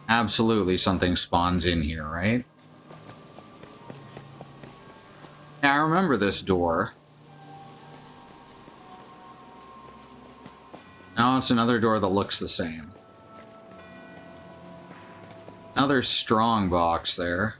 Absolutely something spawns in here, right? Yeah, I remember this door. Now it's another door that looks the same. Another strong box there.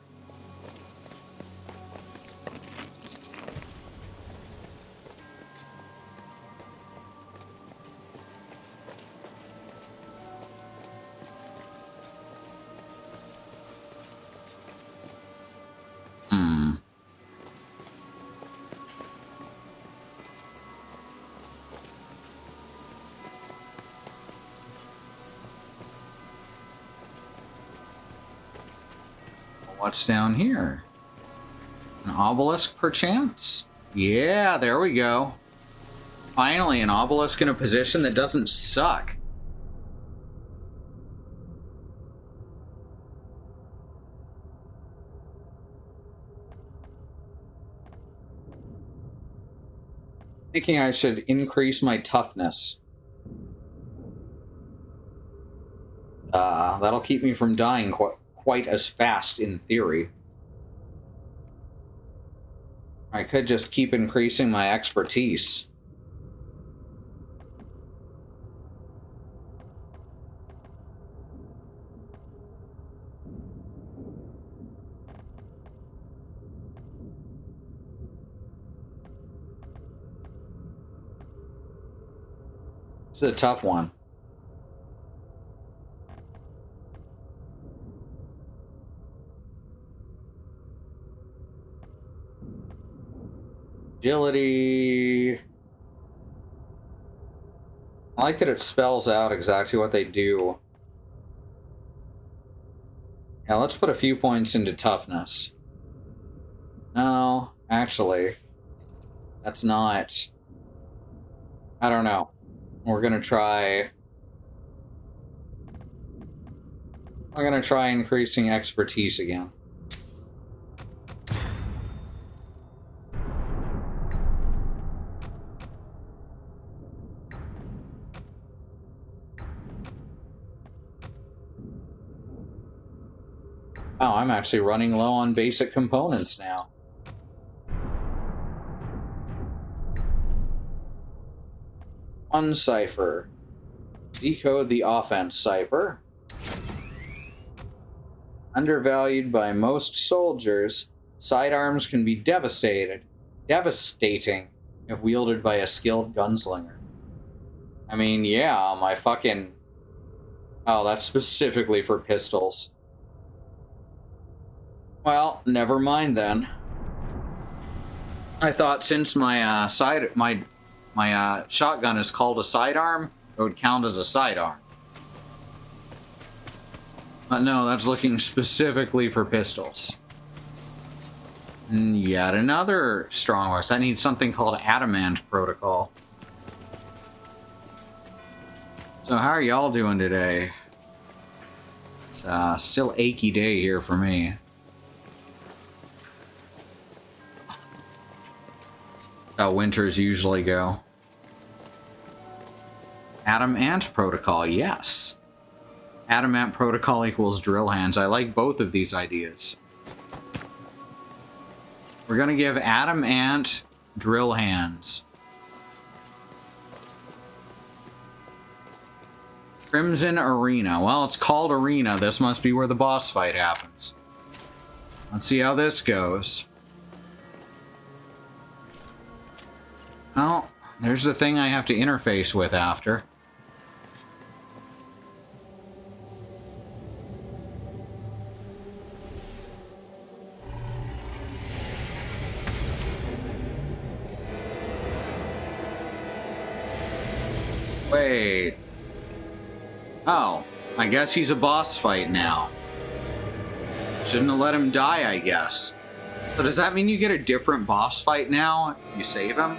What's down here? An obelisk, perchance? Yeah, there we go. Finally, an obelisk in a position that doesn't suck. Thinking I should increase my toughness. That'll keep me from dying quite as fast in theory. I could just keep increasing my expertise. It's a tough one. Agility. I like that it spells out exactly what they do. Yeah, let's put a few points into toughness. No, actually, that's not... I don't know. We're gonna try increasing expertise again. Oh, I'm actually running low on basic components now. One cipher. Decode the offense cipher. Undervalued by most soldiers, sidearms can be devastating if wielded by a skilled gunslinger. I mean, yeah, my fucking... Oh, that's specifically for pistols. Well, never mind then. I thought since my shotgun is called a sidearm, it would count as a sidearm. But no, that's looking specifically for pistols. And yet another strong horse. I need something called Adamant Protocol. So how are y'all doing today? It's still achy day here for me. How winters usually go. Adamant Protocol, yes. Adamant Protocol equals drill hands. I like both of these ideas. We're gonna give Adamant drill hands. Crimson Arena. Well, it's called Arena. This must be where the boss fight happens. Let's see how this goes. Well, there's the thing I have to interface with after. Wait. Oh, I guess he's a boss fight now. Shouldn't have let him die, I guess. So does that mean you get a different boss fight now if you save him?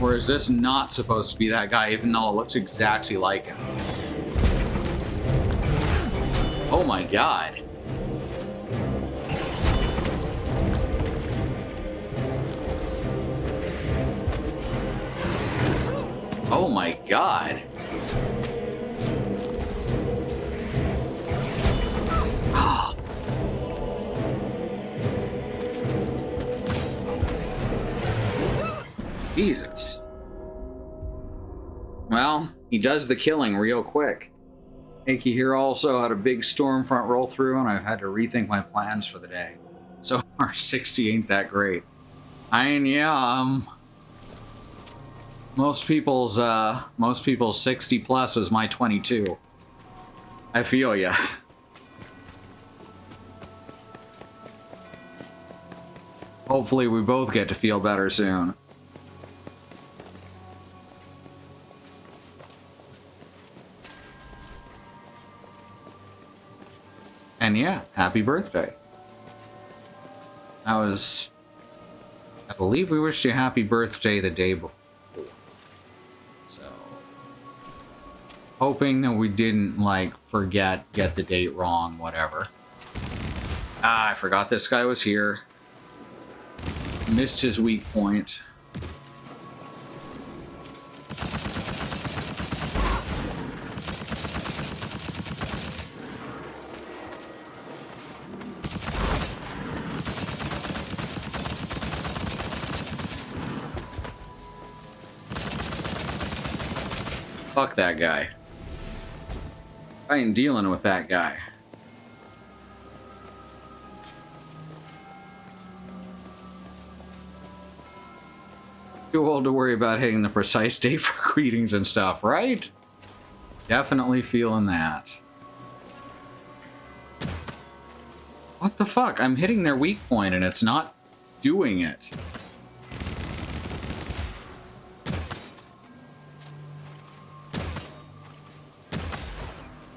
Or is this not supposed to be that guy, even though it looks exactly like him? Oh my god. Oh my god. Jesus. Well, he does the killing real quick. Akey here also had a big storm front roll through, and I've had to rethink my plans for the day. So our 60 ain't that great. I mean, yeah, most people's 60 plus is my 22. I feel ya. Hopefully we both get to feel better soon. And yeah, happy birthday. I believe we wished you happy birthday the day before. So, hoping that we didn't, like, get the date wrong, whatever. Ah, I forgot this guy was here. Missed his weak point. Fuck that guy. I ain't dealing with that guy. Too old to worry about hitting the precise date for greetings and stuff, right? Definitely feeling that. What the fuck? I'm hitting their weak point and it's not doing it.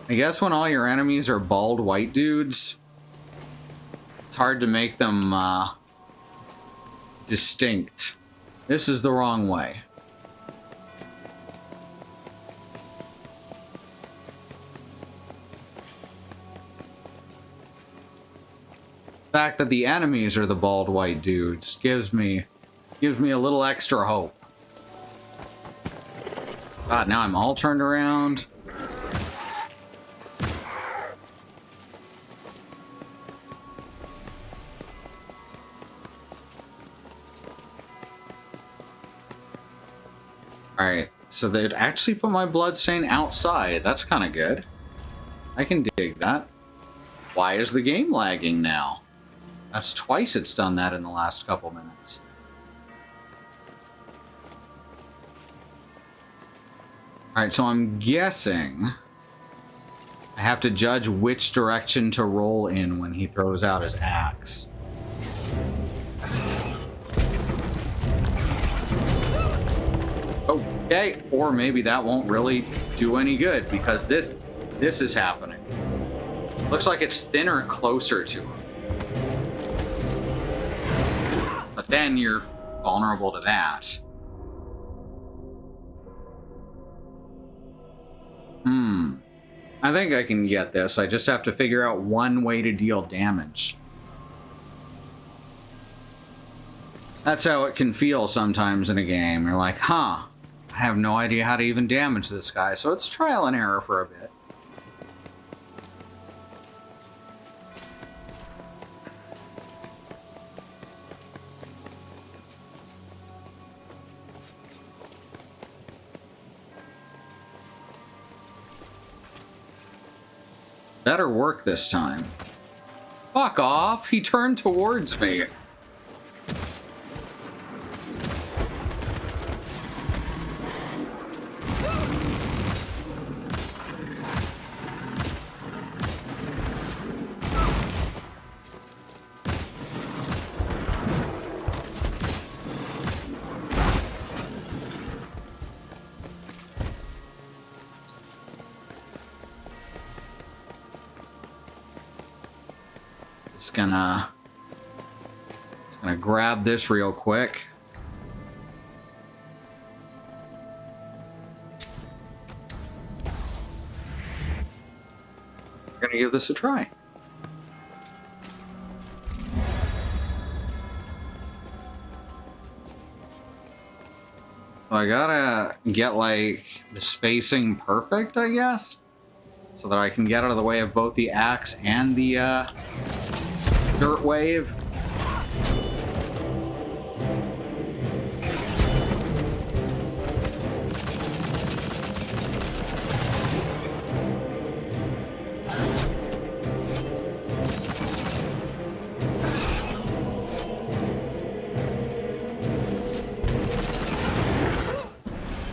I guess when all your enemies are bald white dudes, it's hard to make them distinct. This is the wrong way. The fact that the enemies are the bald white dudes gives me a little extra hope. God, now I'm all turned around. Alright, so they'd actually put my bloodstain outside. That's kind of good. I can dig that. Why is the game lagging now? That's twice it's done that in the last couple minutes. Alright, so I'm guessing I have to judge which direction to roll in when he throws out his axe. Okay, or maybe that won't really do any good because this is happening. Looks like it's thinner closer to him. But then you're vulnerable to that. I think I can get this. I just have to figure out one way to deal damage. That's how it can feel sometimes in a game. You're like, huh, I have no idea how to even damage this guy, so it's trial and error for a bit. Better work this time. Fuck off! He turned towards me. Just gonna grab this real quick. gonna give this a try. So I gotta get, like, the spacing perfect, I guess? So that I can get out of the way of both the axe and the, dirt wave.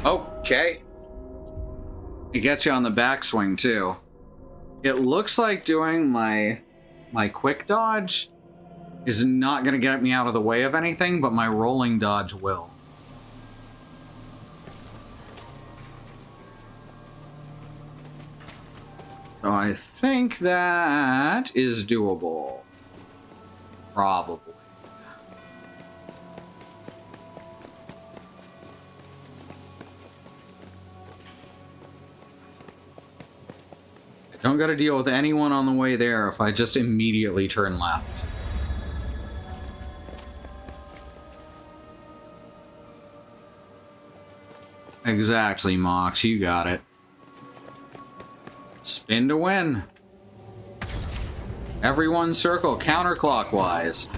Okay. It gets you on the backswing too. It looks like doing my quick dodge is not going to get me out of the way of anything, but my rolling dodge will. So I think that is doable. Probably. Don't gotta deal with anyone on the way there if I just immediately turn left. Exactly, Mox, you got it. Spin to win. Everyone circle counterclockwise.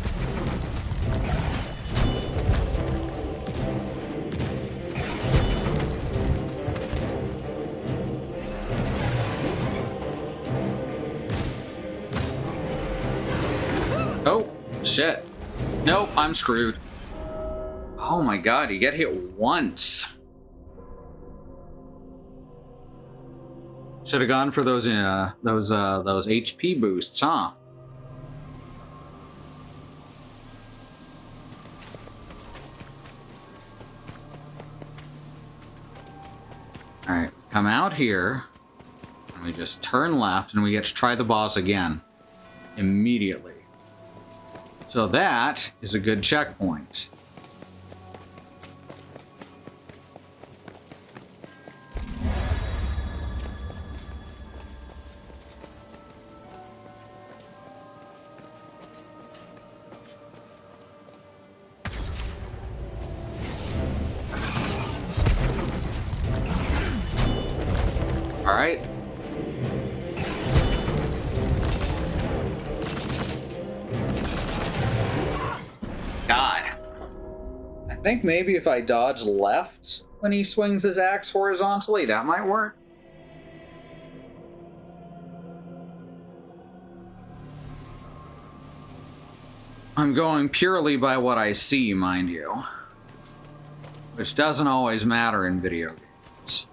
Oh, shit. Nope, I'm screwed. Oh my god, you get hit once. Should have gone for those HP boosts, huh? Alright, come out here. And we just turn left and we get to try the boss again. Immediately. So that is a good checkpoint. All right. God. I think maybe if I dodge left when he swings his axe horizontally, that might work. I'm going purely by what I see, mind you. Which doesn't always matter in video games.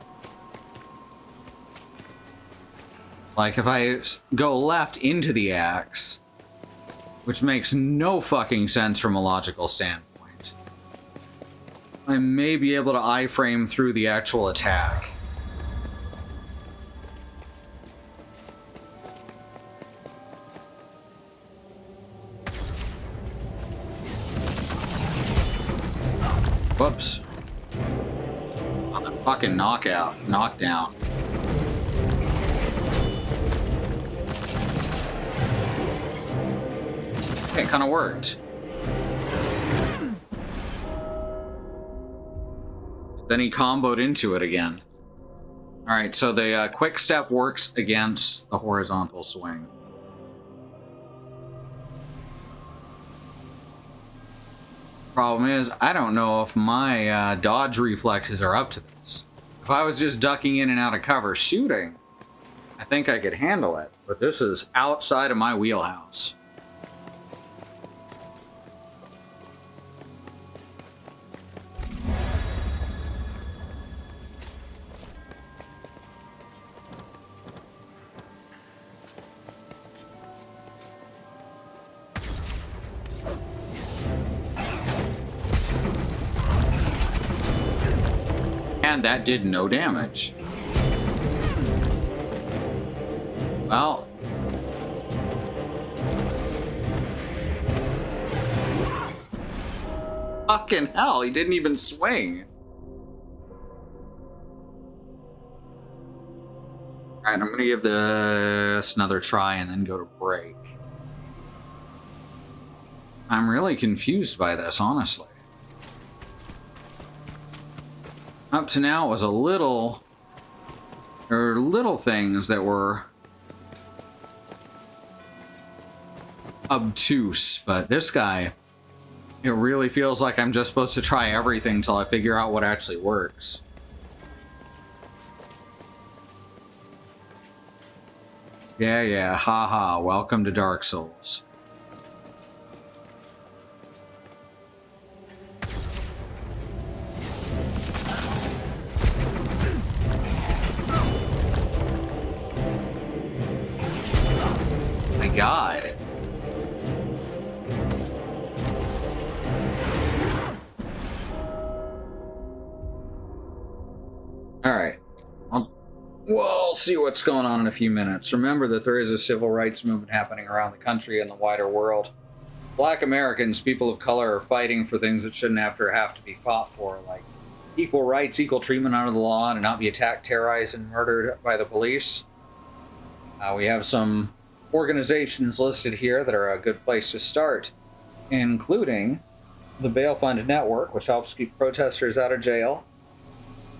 Like, if I go left into the axe, which makes no fucking sense from a logical standpoint, I may be able to iframe through the actual attack. Whoops. Fucking knockdown. It kind of worked. Then he comboed into it again. Alright, so the quick step works against the horizontal swing. Problem is, I don't know if my dodge reflexes are up to this. If I was just ducking in and out of cover shooting, I think I could handle it. But this is outside of my wheelhouse. And that did no damage. Well. Fucking hell, he didn't even swing. Alright, I'm gonna give this another try and then go to break. I'm really confused by this, honestly. Up to now, it was there were little things that were obtuse, but this guy, it really feels like I'm just supposed to try everything till I figure out what actually works. Yeah, haha, welcome to Dark Souls. My God. Alright. We'll see what's going on in a few minutes. Remember that there is a civil rights movement happening around the country and the wider world. Black Americans, people of color, are fighting for things that shouldn't have to be fought for, like equal rights, equal treatment under the law, and not be attacked, terrorized, and murdered by the police. We have some organizations listed here that are a good place to start, including the Bail Fund Network, which helps keep protesters out of jail.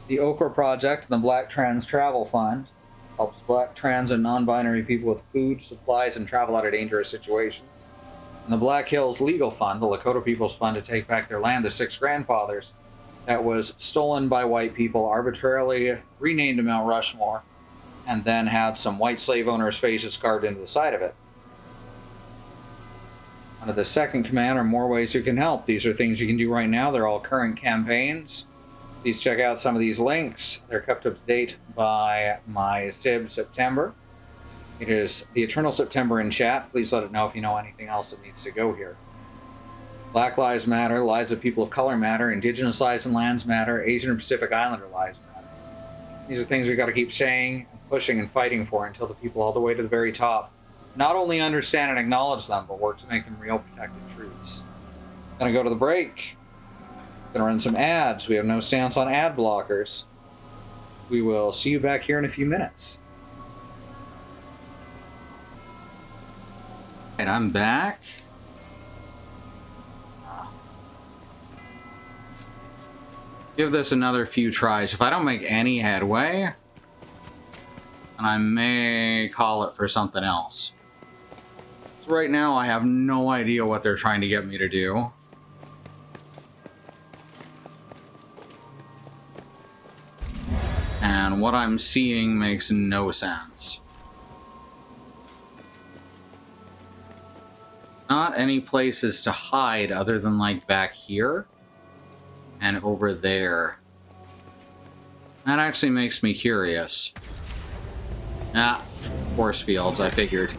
The Okra Project and the Black Trans Travel Fund helps black, trans, and non-binary people with food, supplies, and travel out of dangerous situations. And the Black Hills Legal Fund, the Lakota People's Fund to take back their land, the Six Grandfathers, that was stolen by white people, arbitrarily renamed to Mount Rushmore, and then had some white slave owners' faces carved into the side of it. Under the second command are more ways you can help. These are things you can do right now. They're all current campaigns. Please check out some of these links. They're kept up to date by my Sib September. It is the Eternal September in chat. Please let it know if you know anything else that needs to go here. Black Lives Matter, lives of people of color matter, Indigenous lives and lands matter, Asian and Pacific Islander lives matter. These are things we've got to keep saying, pushing, and fighting for until the people all the way to the very top not only understand and acknowledge them, but work to make them real protected truths. Gonna go to the break. Gonna run some ads. We have no stance on ad blockers. We will see you back here in a few minutes. And I'm back. Give this another few tries. If I don't make any headway, then I may call it for something else. So right now I have no idea what they're trying to get me to do. And what I'm seeing makes no sense. Not any places to hide other than like back here and over there. That actually makes me curious. Ah, force fields, I figured.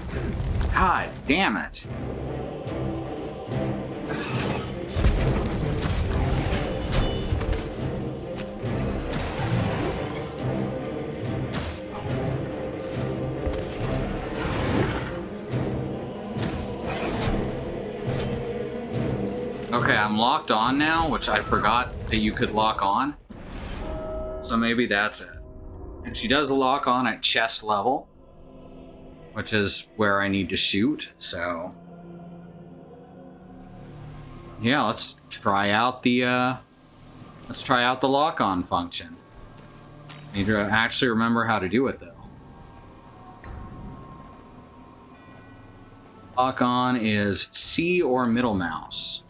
God damn it. Okay, I'm locked on now, which I forgot that you could lock on. So maybe that's it. And she does lock on at chest level, which is where I need to shoot, so... yeah, let's try out the lock-on function. Need to actually remember how to do it, though. Lock-on is C or middle mouse.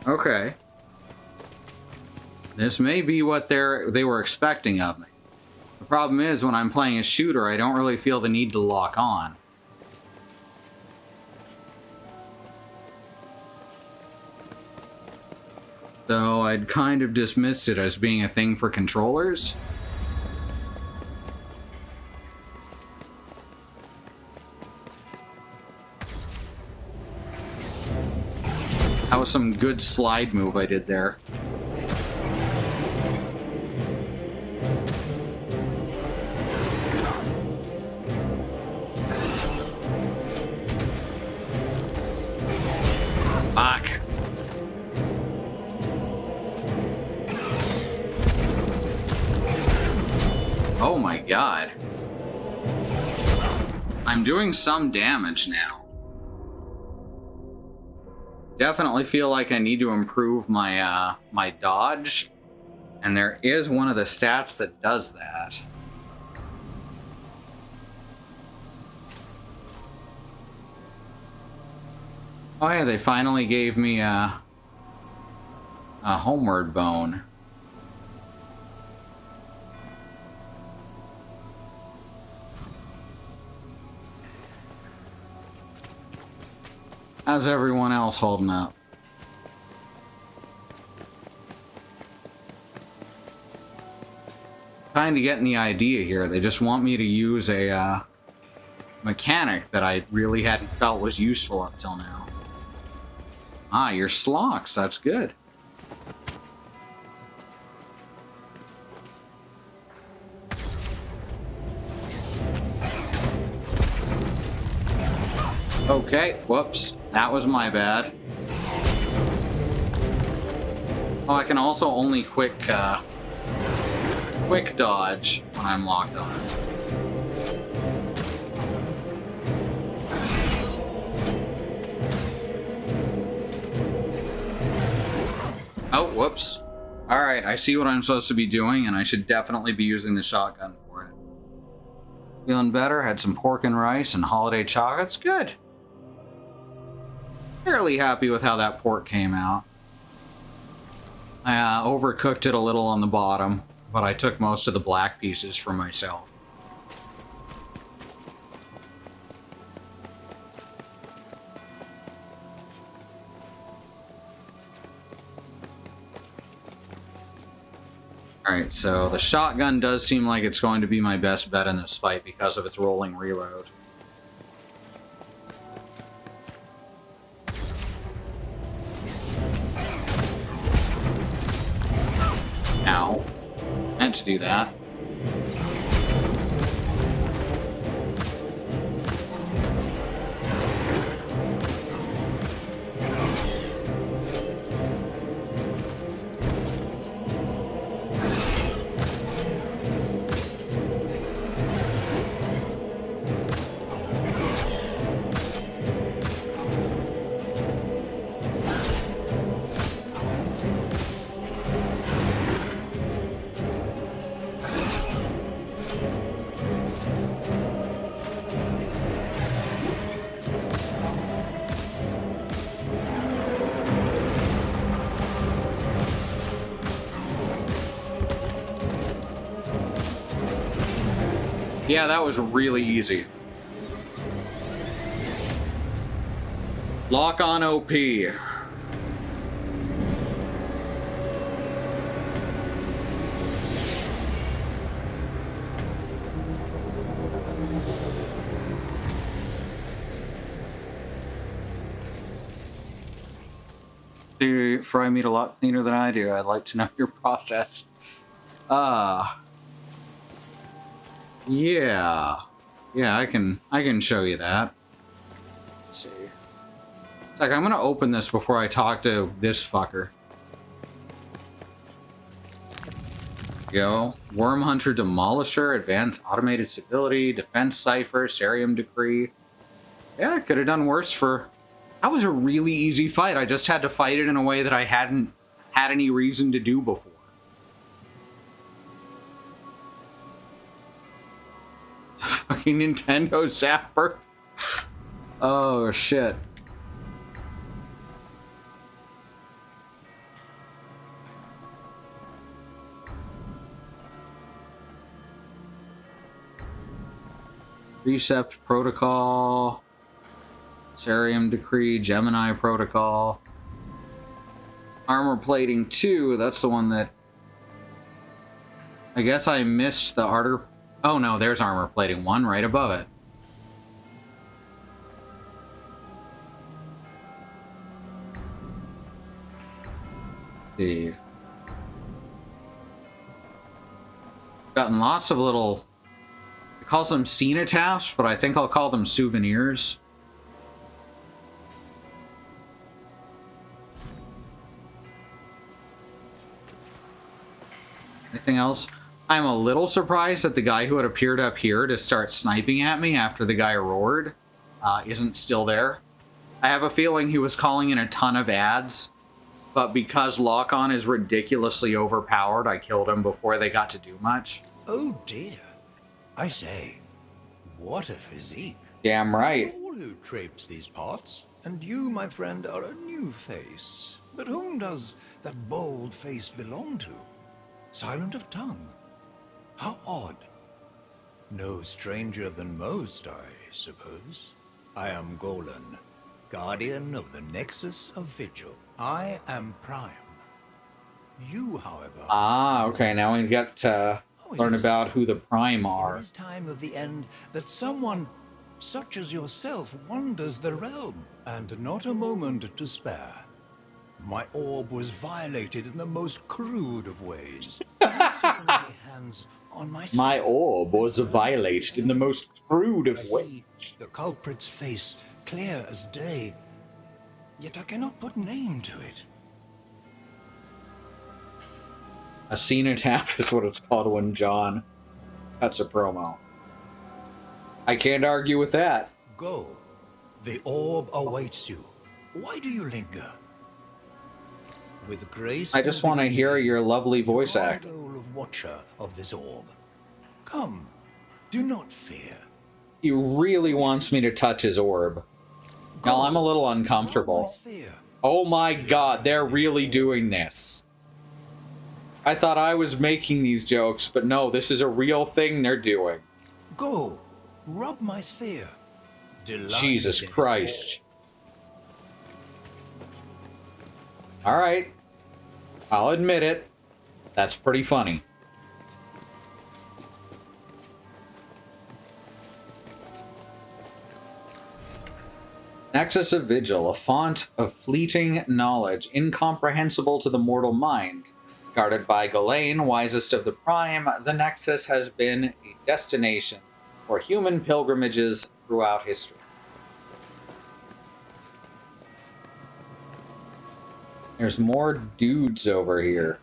Okay. This may be what they were expecting of me. The problem is, when I'm playing a shooter, I don't really feel the need to lock on. So I'd kind of dismissed it as being a thing for controllers. That was some good slide move I did there. Fuck. Oh my god. I'm doing some damage now. Definitely feel like I need to improve my my dodge, and there is one of the stats that does that. Oh yeah, they finally gave me a homeward bone. How's everyone else holding up? Kind of getting the idea here. They just want me to use a mechanic that I really hadn't felt was useful up till now. Ah, your slocks. That's good. Okay, whoops. That was my bad. Oh, I can also only quick dodge when I'm locked on. Oh, whoops. Alright, I see what I'm supposed to be doing, and I should definitely be using the shotgun for it. Feeling better, had some pork and rice and holiday chocolates. Good. Fairly happy with how that pork came out. I overcooked it a little on the bottom, but I took most of the black pieces for myself. Alright, so the shotgun does seem like it's going to be my best bet in this fight because of its rolling reload. Ow. Meant to do that. Yeah, that was really easy. Lock on OP. You fry meat a lot cleaner than I do. I'd like to know your process. Yeah. Yeah, I can show you that. Let's see. It's like, I'm gonna open this before I talk to this fucker. Go. Worm Hunter Demolisher, Advanced Automated Stability, Defense Cipher, Cerium Decree. Yeah, I could have done worse for... That was a really easy fight. I just had to fight it in a way that I hadn't had any reason to do before. Fucking Nintendo Zapper. Oh, shit. Precept Protocol. Cerium Decree, Gemini Protocol. Armor Plating 2, that's the one that... I guess I missed the Arter... Oh no, there's Armor Plating 1 right above it. Let's see. Gotten lots of little... It calls them cenotaphs, but I think I'll call them souvenirs. Anything else? I'm a little surprised that the guy who had appeared up here to start sniping at me after the guy roared isn't still there. I have a feeling he was calling in a ton of ads, but because lock-on is ridiculously overpowered, I killed him before they got to do much. Oh dear. I say, what a physique. Damn right. All who traipse these parts, and you, my friend, are a new face. But whom does that bold face belong to? Silent of tongue. How odd. No stranger than most, I suppose. I am Golan, guardian of the Nexus of Vigil. I am Prime. You, however... Ah, okay, now we get to learn about who the Prime are. It is time of the end that someone such as yourself wanders the realm, and not a moment to spare. My orb was violated in the most crude of ways. Perhaps you can lay hands on my My orb was violated in the most crude of ways. The culprit's face clear as day, yet I cannot put name to it. A cenotaph is what it's called when John cuts a promo. I can't argue with that. Go. The orb awaits you. Why do you linger? With grace, I just want to hear your lovely voice act. role of watcher of this orb. Come, do not fear. He really wants me to touch his orb. Now I'm a little uncomfortable. Oh my god, they're really doing this. I thought I was making these jokes, but no, this is a real thing they're doing. Go, rub my sphere. Jesus Christ. Alright. I'll admit it. That's pretty funny. Nexus of Vigil, a font of fleeting knowledge, incomprehensible to the mortal mind. Guarded by Ghislaine, wisest of the Prime, the Nexus has been a destination for human pilgrimages throughout history. There's more dudes over here.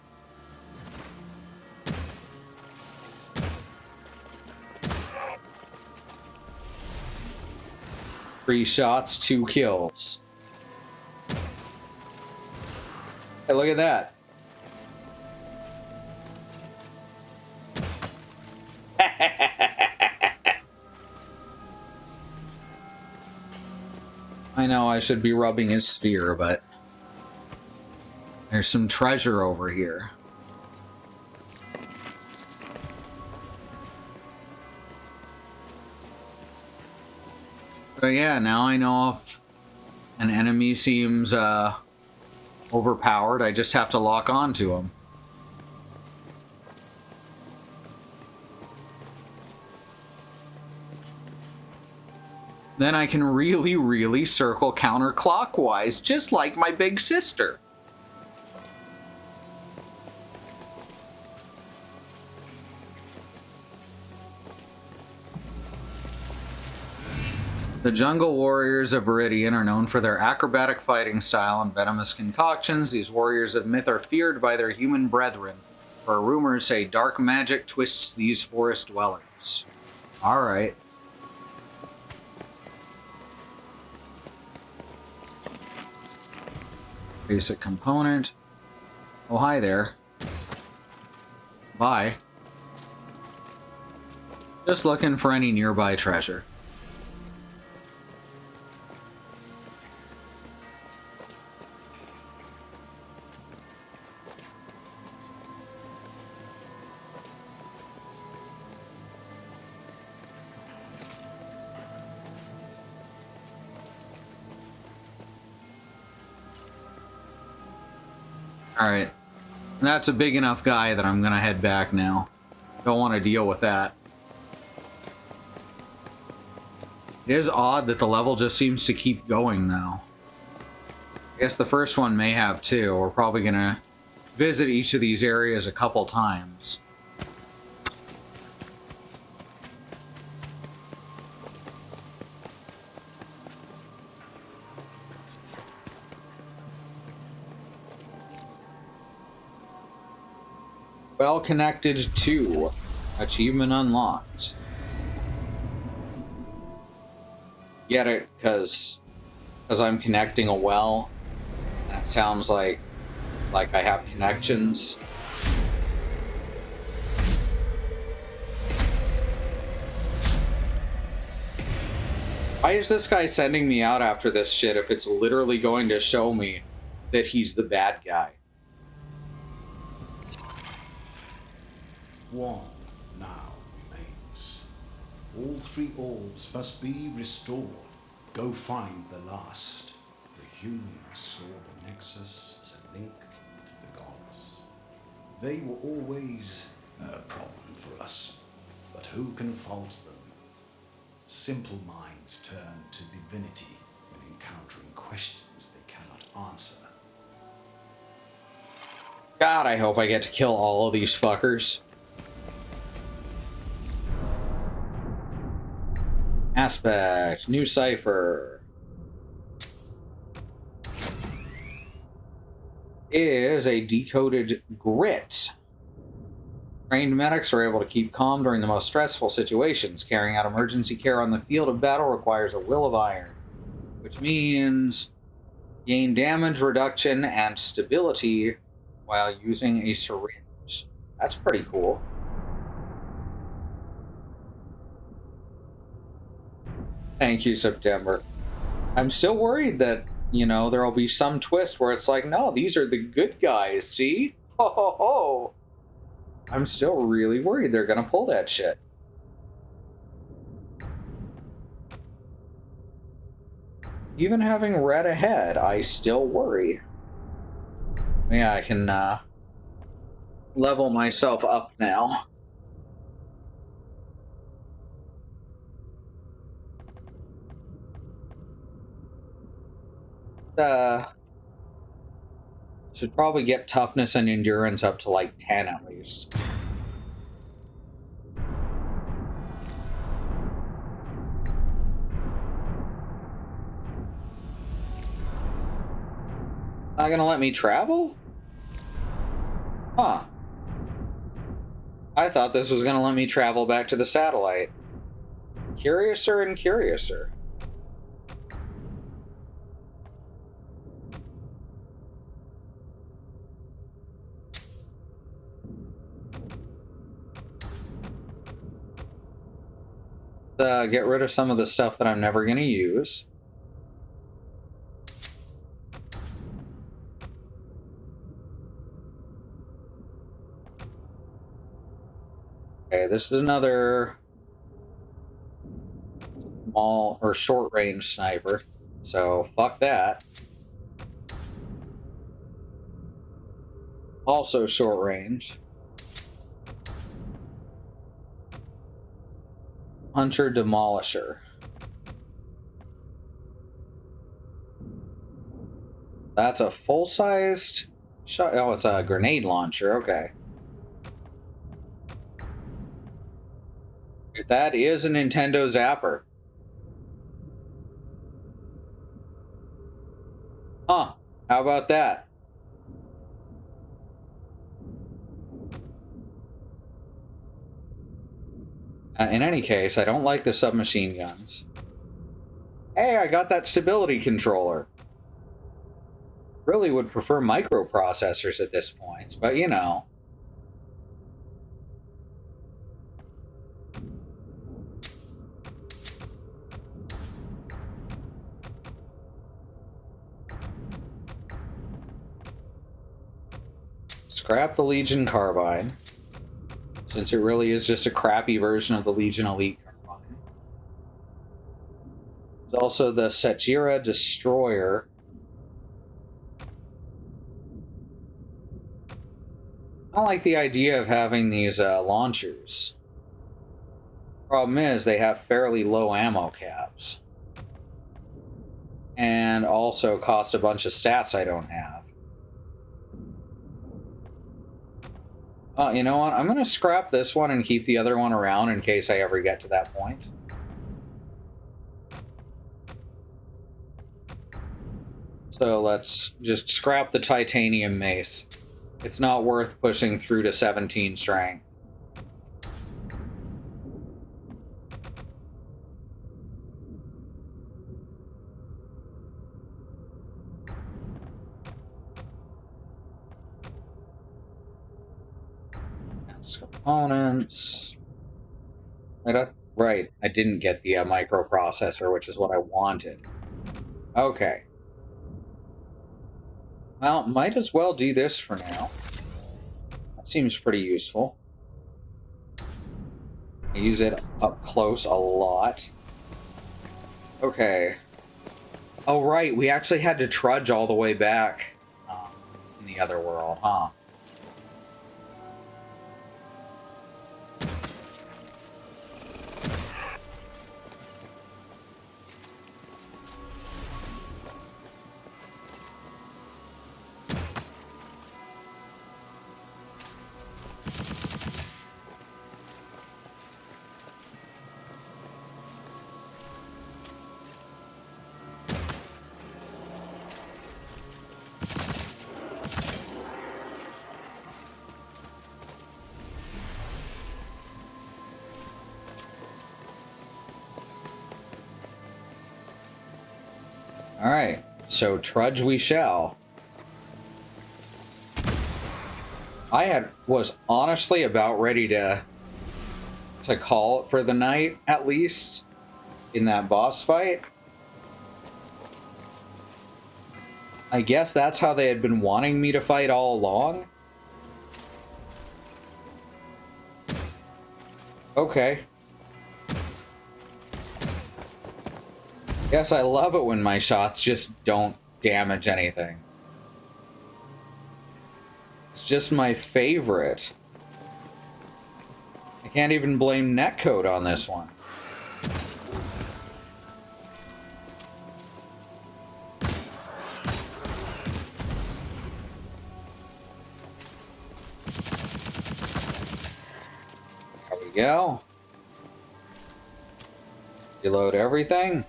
Three shots, 2 kills. Hey, look at that. I know I should be rubbing his sphere, but there's some treasure over here. So yeah, now I know if an enemy seems overpowered, I just have to lock on to him. Then I can really circle counterclockwise, just like my big sister. The jungle warriors of Viridian are known for their acrobatic fighting style and venomous concoctions. These warriors of myth are feared by their human brethren, for rumors say dark magic twists these forest dwellers. Alright. Basic component. Oh, hi there. Bye. Just looking for any nearby treasure. Alright. That's a big enough guy that I'm gonna head back now. Don't want to deal with that. It is odd that the level just seems to keep going, though. I guess the first one may have too. We're probably gonna visit each of these areas a couple times. Well connected to. Achievement unlocked. Get it? Because I'm connecting a well, and it sounds like I have connections. Why is this guy sending me out after this shit if it's literally going to show me that he's the bad guy? One now remains. All three orbs must be restored. Go find the last. The humans saw the Nexus as a link to the gods. They were always a problem for us, but who can fault them? Simple minds turn to divinity when encountering questions they cannot answer. God, I hope I get to kill all of these fuckers. Aspect, new cipher. Is a decoded grit. Trained medics are able to keep calm during the most stressful situations. Carrying out emergency care on the field of battle requires a will of iron, which means gain damage reduction and stability while using a syringe. That's pretty cool. Thank you, September. I'm still worried that, you know, there'll be some twist where it's like, no, these are the good guys, see? Ho ho ho! I'm still really worried they're gonna pull that shit. Even having read ahead, I still worry. Yeah, I can level myself up now. Should probably get toughness and endurance up to like 10 at least. Not gonna let me travel? Huh. I thought this was gonna let me travel back to the satellite. Curiouser and curiouser. Get rid of some of the stuff that I'm never gonna use. Okay, this is another small or short range sniper, so fuck that. Also short range. Hunter Demolisher. That's a full-sized shot. Oh, it's a grenade launcher. Okay. That is a Nintendo Zapper. Huh. How about that? In any case, I don't like the submachine guns. Hey, I got that stability controller. Really would prefer microprocessors at this point, but you know. Scrap the Legion Carbine, since it really is just a crappy version of the Legion Elite Carbine. There's also the Sagira Destroyer. I don't like the idea of having these launchers. Problem is, they have fairly low ammo caps. And also cost a bunch of stats I don't have. Well, you know what? I'm going to scrap this one and keep the other one around in case I ever get to that point. So let's just scrap the titanium mace. It's not worth pushing through to 17 strength. Components. Right, I didn't get the microprocessor, which is what I wanted. Okay. Well, might as well do this for now. That seems pretty useful. I use it up close a lot. Okay. Oh, right, we actually had to trudge all the way back in the other world, huh? Alright, so trudge we shall. I was honestly about ready to call it for the night, at least, in that boss fight. I guess that's how they had been wanting me to fight all along. Okay. Yes, I love it when my shots just don't damage anything. It's just my favorite. I can't even blame netcode on this one. There we go. Reload everything.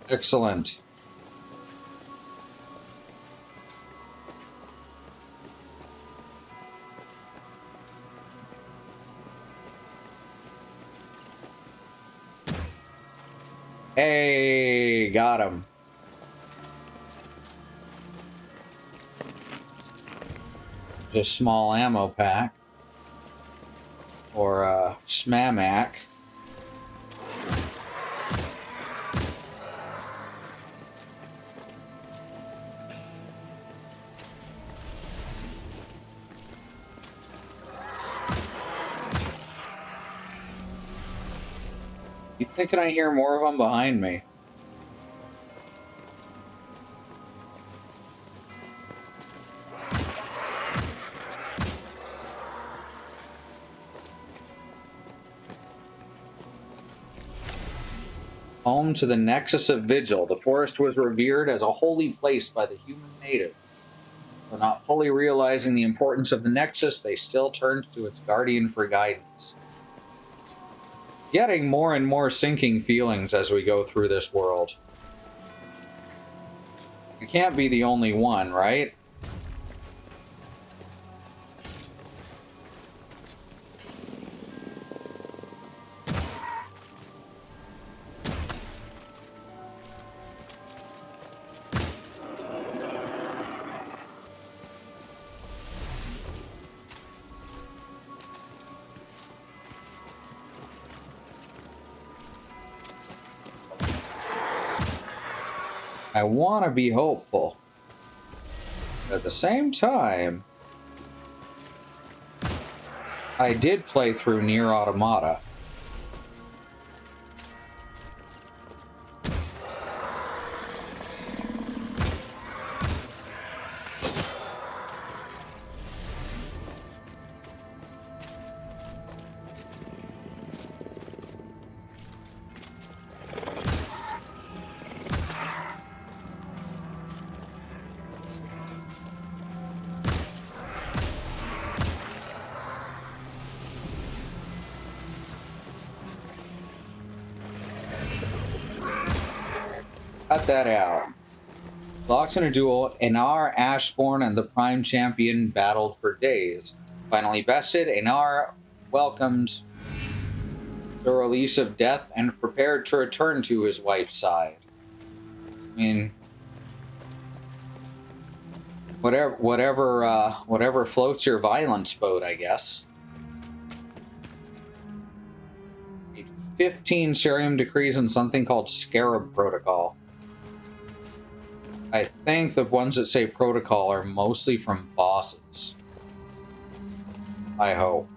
Excellent. Hey, got him. Just small ammo pack. Or a SMAMAC. You thinking I hear more of them behind me? Home to the Nexus of Vigil, the forest was revered as a holy place by the human natives. Though not fully realizing the importance of the Nexus, they still turned to its guardian for guidance. Getting more and more sinking feelings as we go through this world. You can't be the only one, right? I want to be hopeful. But at the same time, I did play through NieR Automata. Cut that out. Locked in a duel, NieR, Ashborn, and the Prime Champion battled for days. Finally bested, NieR welcomed the release of death and prepared to return to his wife's side. I mean, whatever floats your violence boat, I guess. 15 Cerium decrees and something called Scarab Protocol. I think the ones that say protocol are mostly from bosses. I hope.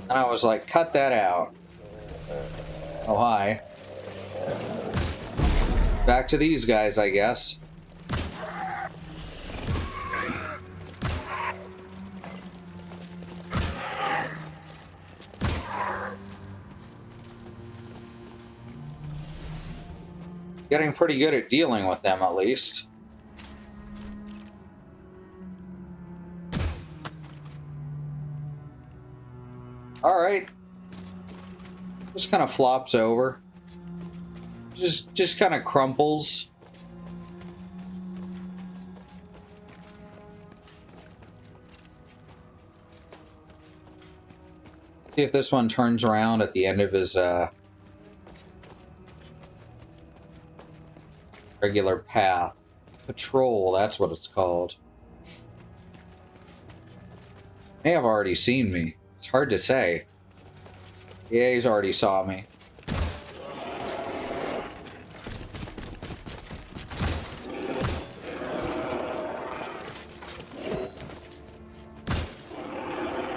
And I was like, cut that out. Oh, hi. Back to these guys, I guess. Getting pretty good at dealing with them, at least. Alright. Just kind of flops over. Just kind of crumples. See if this one turns around at the end of his regular path. Patrol, that's what it's called. May have already seen me. It's hard to say. Yeah, he's already saw me.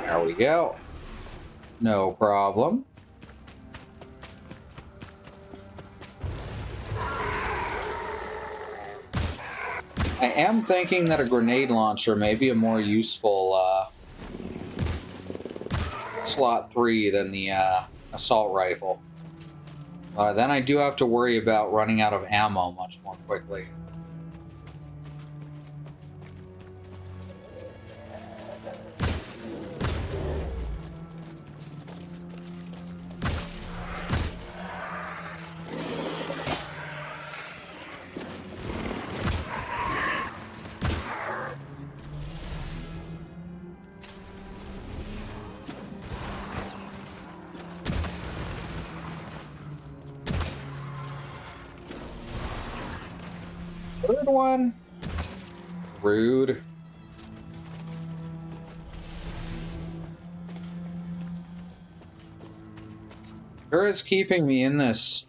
There we go. No problem. I am thinking that a grenade launcher may be a more useful slot 3 than the assault rifle. Then I do have to worry about running out of ammo much more quickly. Third one. Rude. Sure is keeping me in this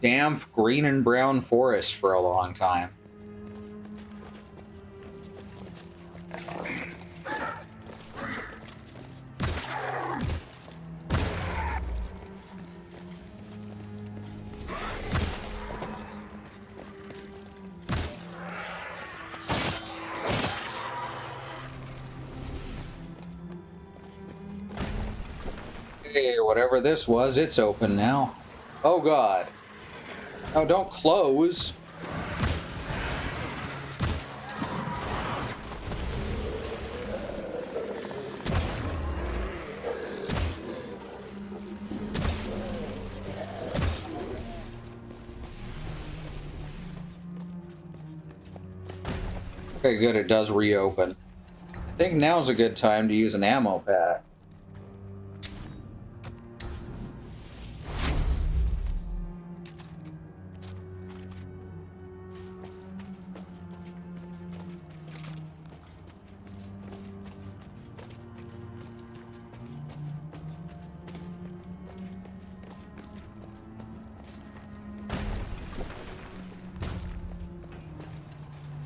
damp green and brown forest for a long time. Hey, whatever this was, it's open now. Oh god. Oh, don't close. Okay, good, it does reopen. I think now's a good time to use an ammo pack.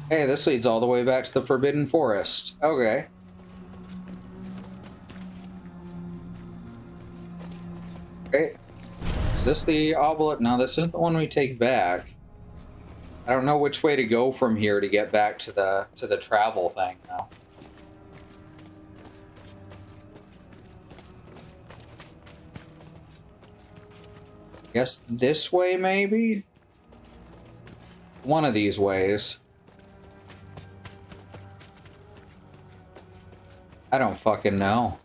Hey, this leads all the way back to the Forbidden Forest. Okay. Okay. Is this the obelisk? No, this isn't the one we take back. I don't know which way to go from here to get back to the travel thing now. Guess this way, maybe? One of these ways. I don't fucking know.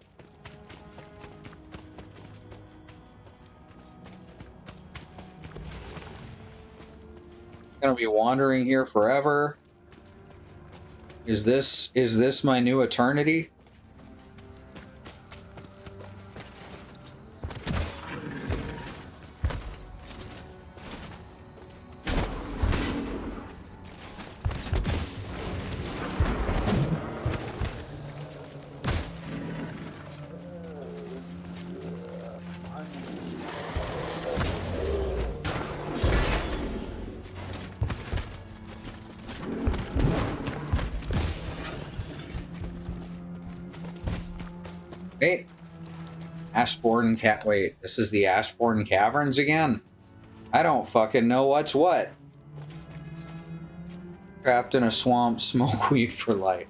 Gonna be wandering here forever. Is this my new eternity? Wait. Ashbourne wait, this is the Ashbourne Caverns again? I don't fucking know what's what. Trapped in a swamp, smoke weed for life.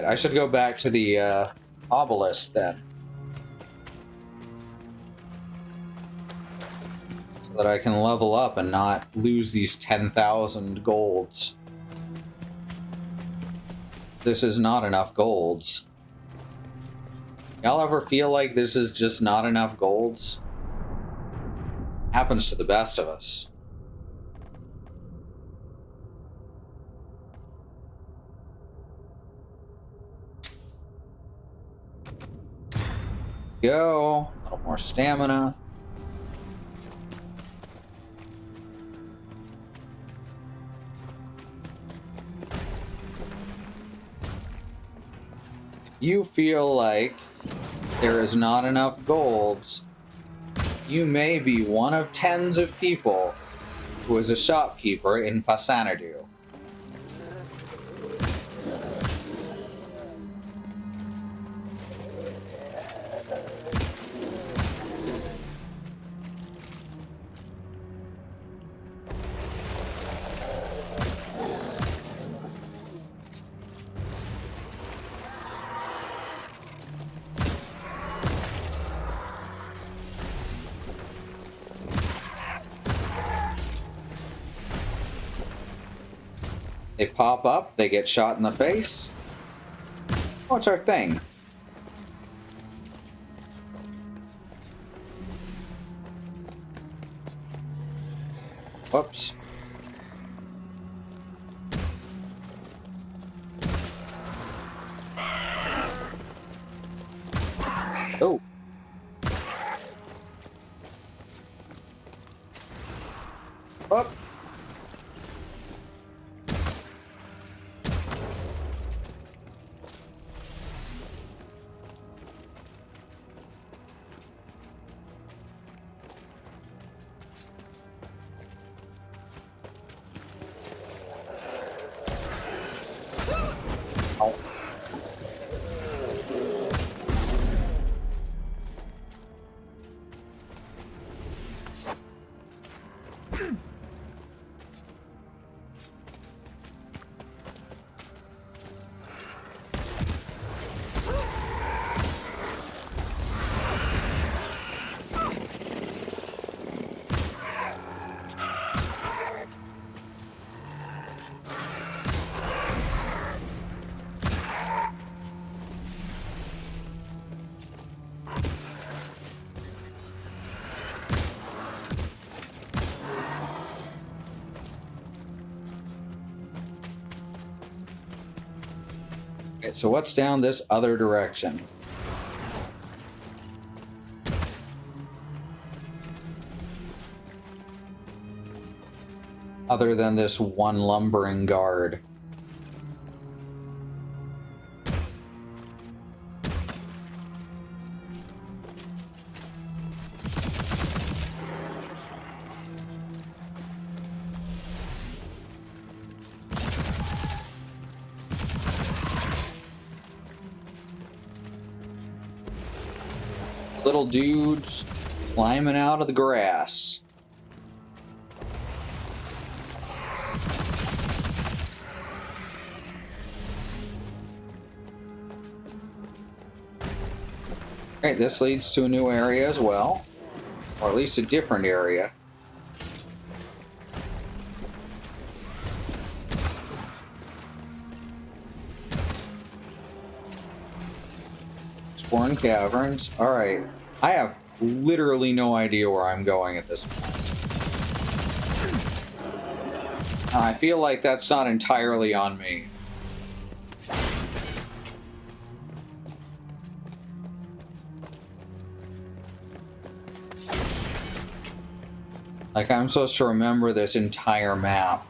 I should go back to the obelisk then. So that I can level up and not lose these 10,000 golds. This is not enough golds. Y'all ever feel like this is just not enough golds? Happens to the best of us. Go. A little more stamina. If you feel like there is not enough golds, you may be one of tens of people who is a shopkeeper in Fasanadu. They pop up, they get shot in the face. What's our thing? Whoops. Oh. Up. Okay, so what's down this other direction? Other than this one lumbering guard. Little dudes climbing out of the grass. Alright, this leads to a new area as well. Or at least a different area. Corn Caverns. Alright. I have literally no idea where I'm going at this point. I feel like that's not entirely on me. Like, I'm supposed to remember this entire map.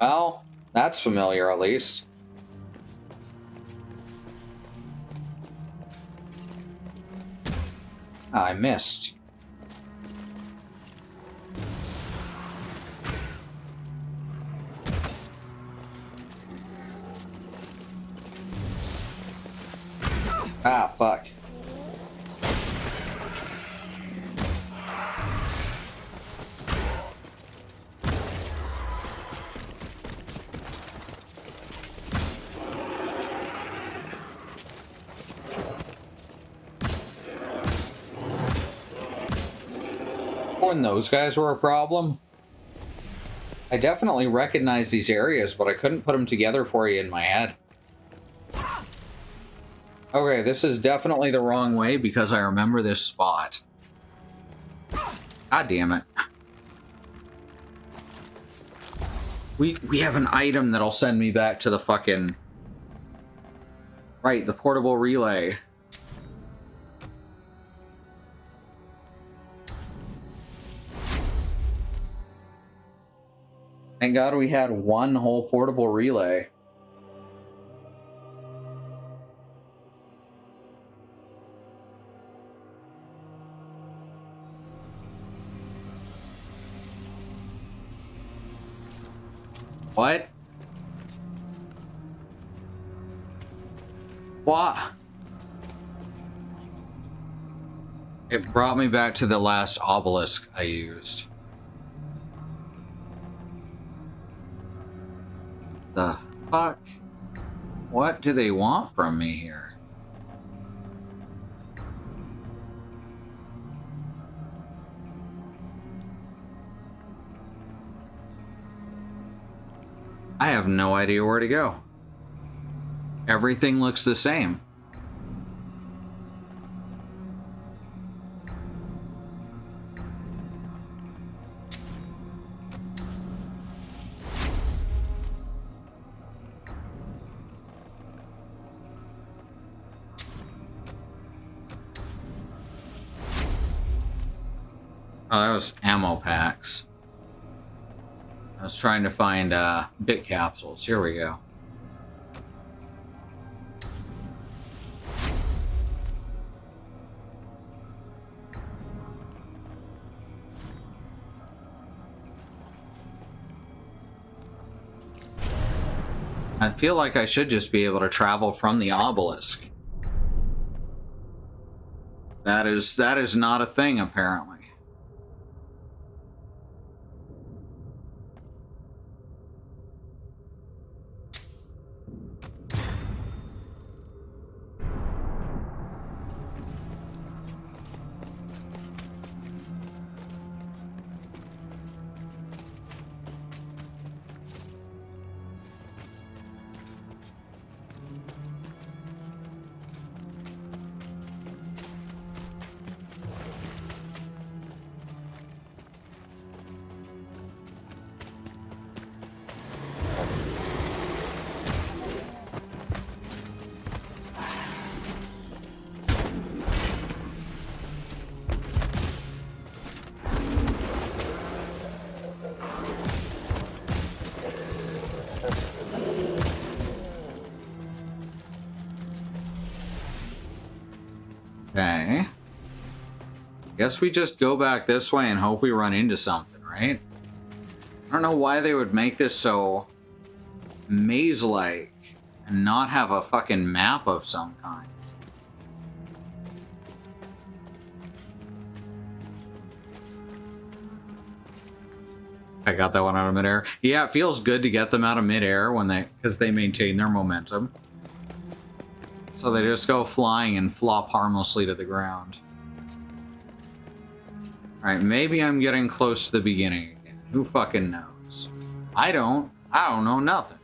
Well, that's familiar at least. I missed. Ah, fuck. When those guys were a problem. I definitely recognize these areas, but I couldn't put them together for you in my head. Okay, this is definitely the wrong way because I remember this spot. God damn it. We have an item that'll send me back to the fucking... Right, the portable relay. Thank God we had one whole portable relay. What? What? It brought me back to the last obelisk I used. The fuck? What do they want from me here? I have no idea where to go. Everything looks the same. Oh, that was ammo packs. I was trying to find bit capsules. Here we go. I feel like I should just be able to travel from the obelisk. That is not a thing, apparently. Okay. Guess we just go back this way and hope we run into something, right? I don't know why they would make this so maze-like and not have a fucking map of some kind. I got that one out of midair. Yeah, it feels good to get them out of midair when because they maintain their momentum. So they just go flying and flop harmlessly to the ground. Alright, maybe I'm getting close to the beginning again. Who fucking knows? I don't know nothing.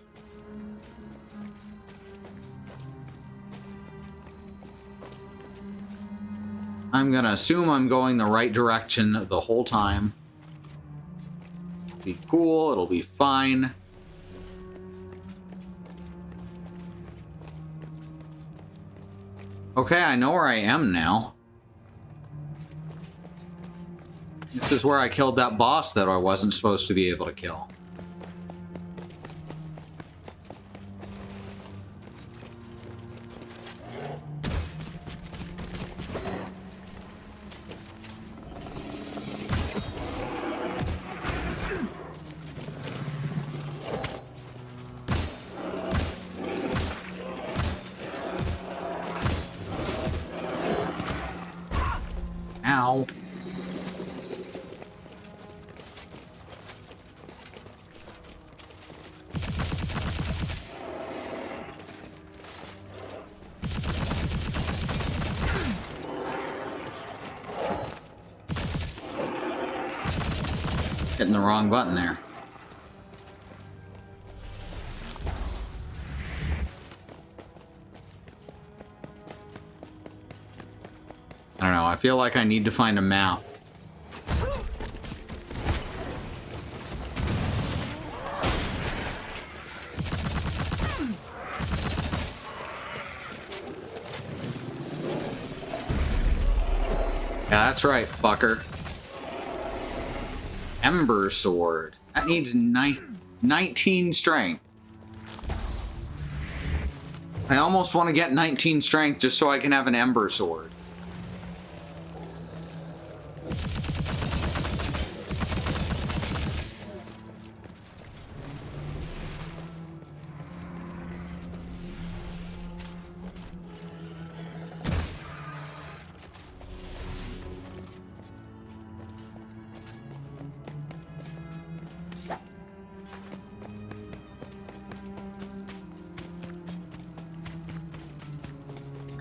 I'm gonna assume I'm going the right direction the whole time. It'll be cool, it'll be fine. Okay, I know where I am now. This is where I killed that boss that I wasn't supposed to be able to kill. Ow. Hitting the wrong button there. I don't know, I feel like I need to find a map. Yeah, that's right, fucker. Ember Sword. That needs 19 strength. I almost want to get 19 strength just so I can have an Ember Sword.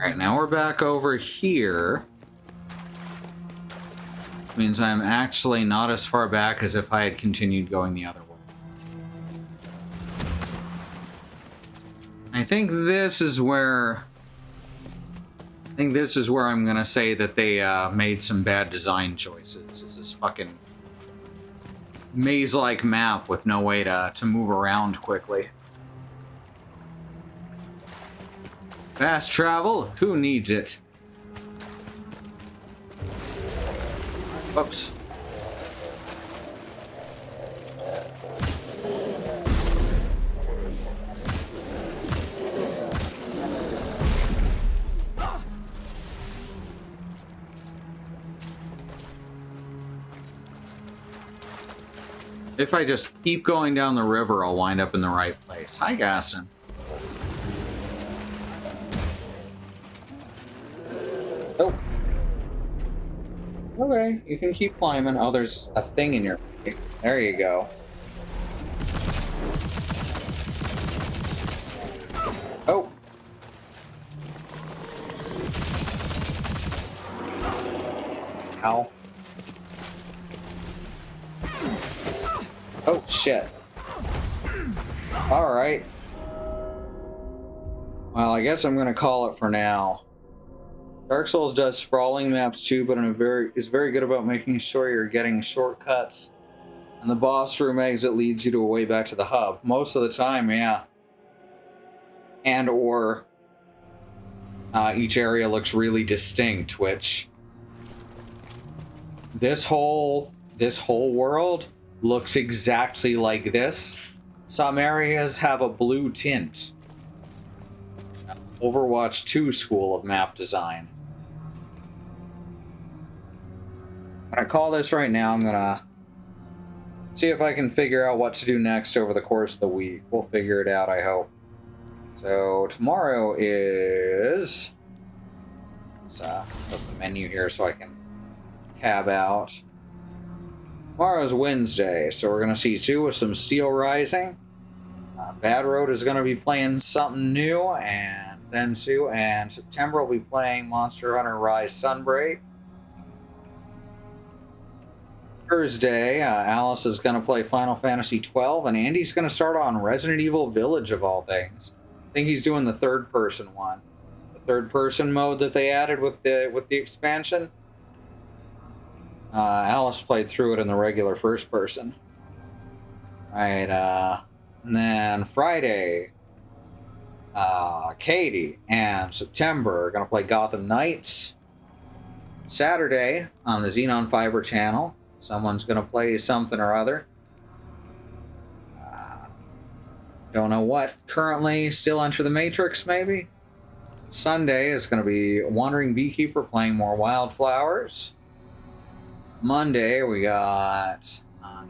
Alright, now we're back over here. Means I'm actually not as far back as if I had continued going the other way. I think this is where I'm gonna say that they made some bad design choices. Is this fucking maze-like map with no way to move around quickly. Fast travel? Who needs it? Whoops. If I just keep going down the river, I'll wind up in the right place. Hi, Gaston. Oh. Okay, you can keep climbing. Oh, there's a thing in your... There you go. Oh. Ow. Oh, shit. Alright. Well, I guess I'm gonna call it for now. Dark Souls does sprawling maps too, but is very good about making sure you're getting shortcuts. And the boss room exit leads you to a way back to the hub. Most of the time, yeah. And or each area looks really distinct, which this whole world looks exactly like this. Some areas have a blue tint. Overwatch 2 school of map design. When I call this right now, I'm gonna see if I can figure out what to do next over the course of the week. We'll figure it out, I hope. So tomorrow is... Let's put the menu here so I can tab out. Tomorrow's Wednesday, so we're going to see Sue with some Steel Rising. Bad Road is going to be playing something new, and then Sue, and September will be playing Monster Hunter Rise Sunbreak. Thursday, Alice is going to play Final Fantasy 12, and Andy's going to start on Resident Evil Village of all things. I think he's doing the third-person one, the third-person mode that they added with the expansion. Alice played through it in the regular first-person. All right, and then Friday, Katie and September are going to play Gotham Knights. Saturday on the Xenon Fiber channel, someone's going to play something or other. Don't know what. Currently, still Enter the Matrix, maybe? Sunday is going to be Wandering Beekeeper playing more Wildflowers. Monday, we got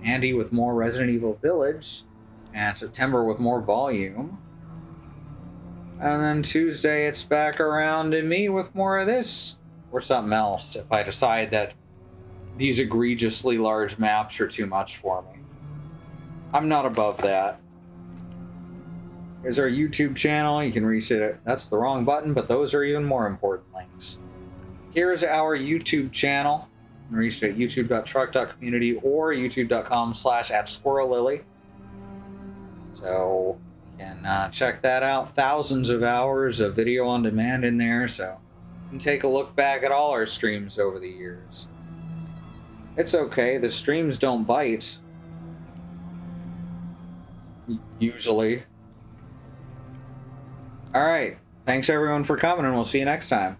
Andy with more Resident Evil Village. And September with more Volume. And then Tuesday, it's back around to me with more of this. Or something else, if I decide that these egregiously large maps are too much for me. I'm not above that. Here's our YouTube channel. You can reach it. That's the wrong button, but those are even more important links. Here's our YouTube channel. You can reach it at youtube.truck.community or youtube.com/@squirrellily. So you can check that out. Thousands of hours of video on demand in there, so you can take a look back at all our streams over the years. It's okay, the streams don't bite. Usually. Alright, thanks everyone for coming, and we'll see you next time.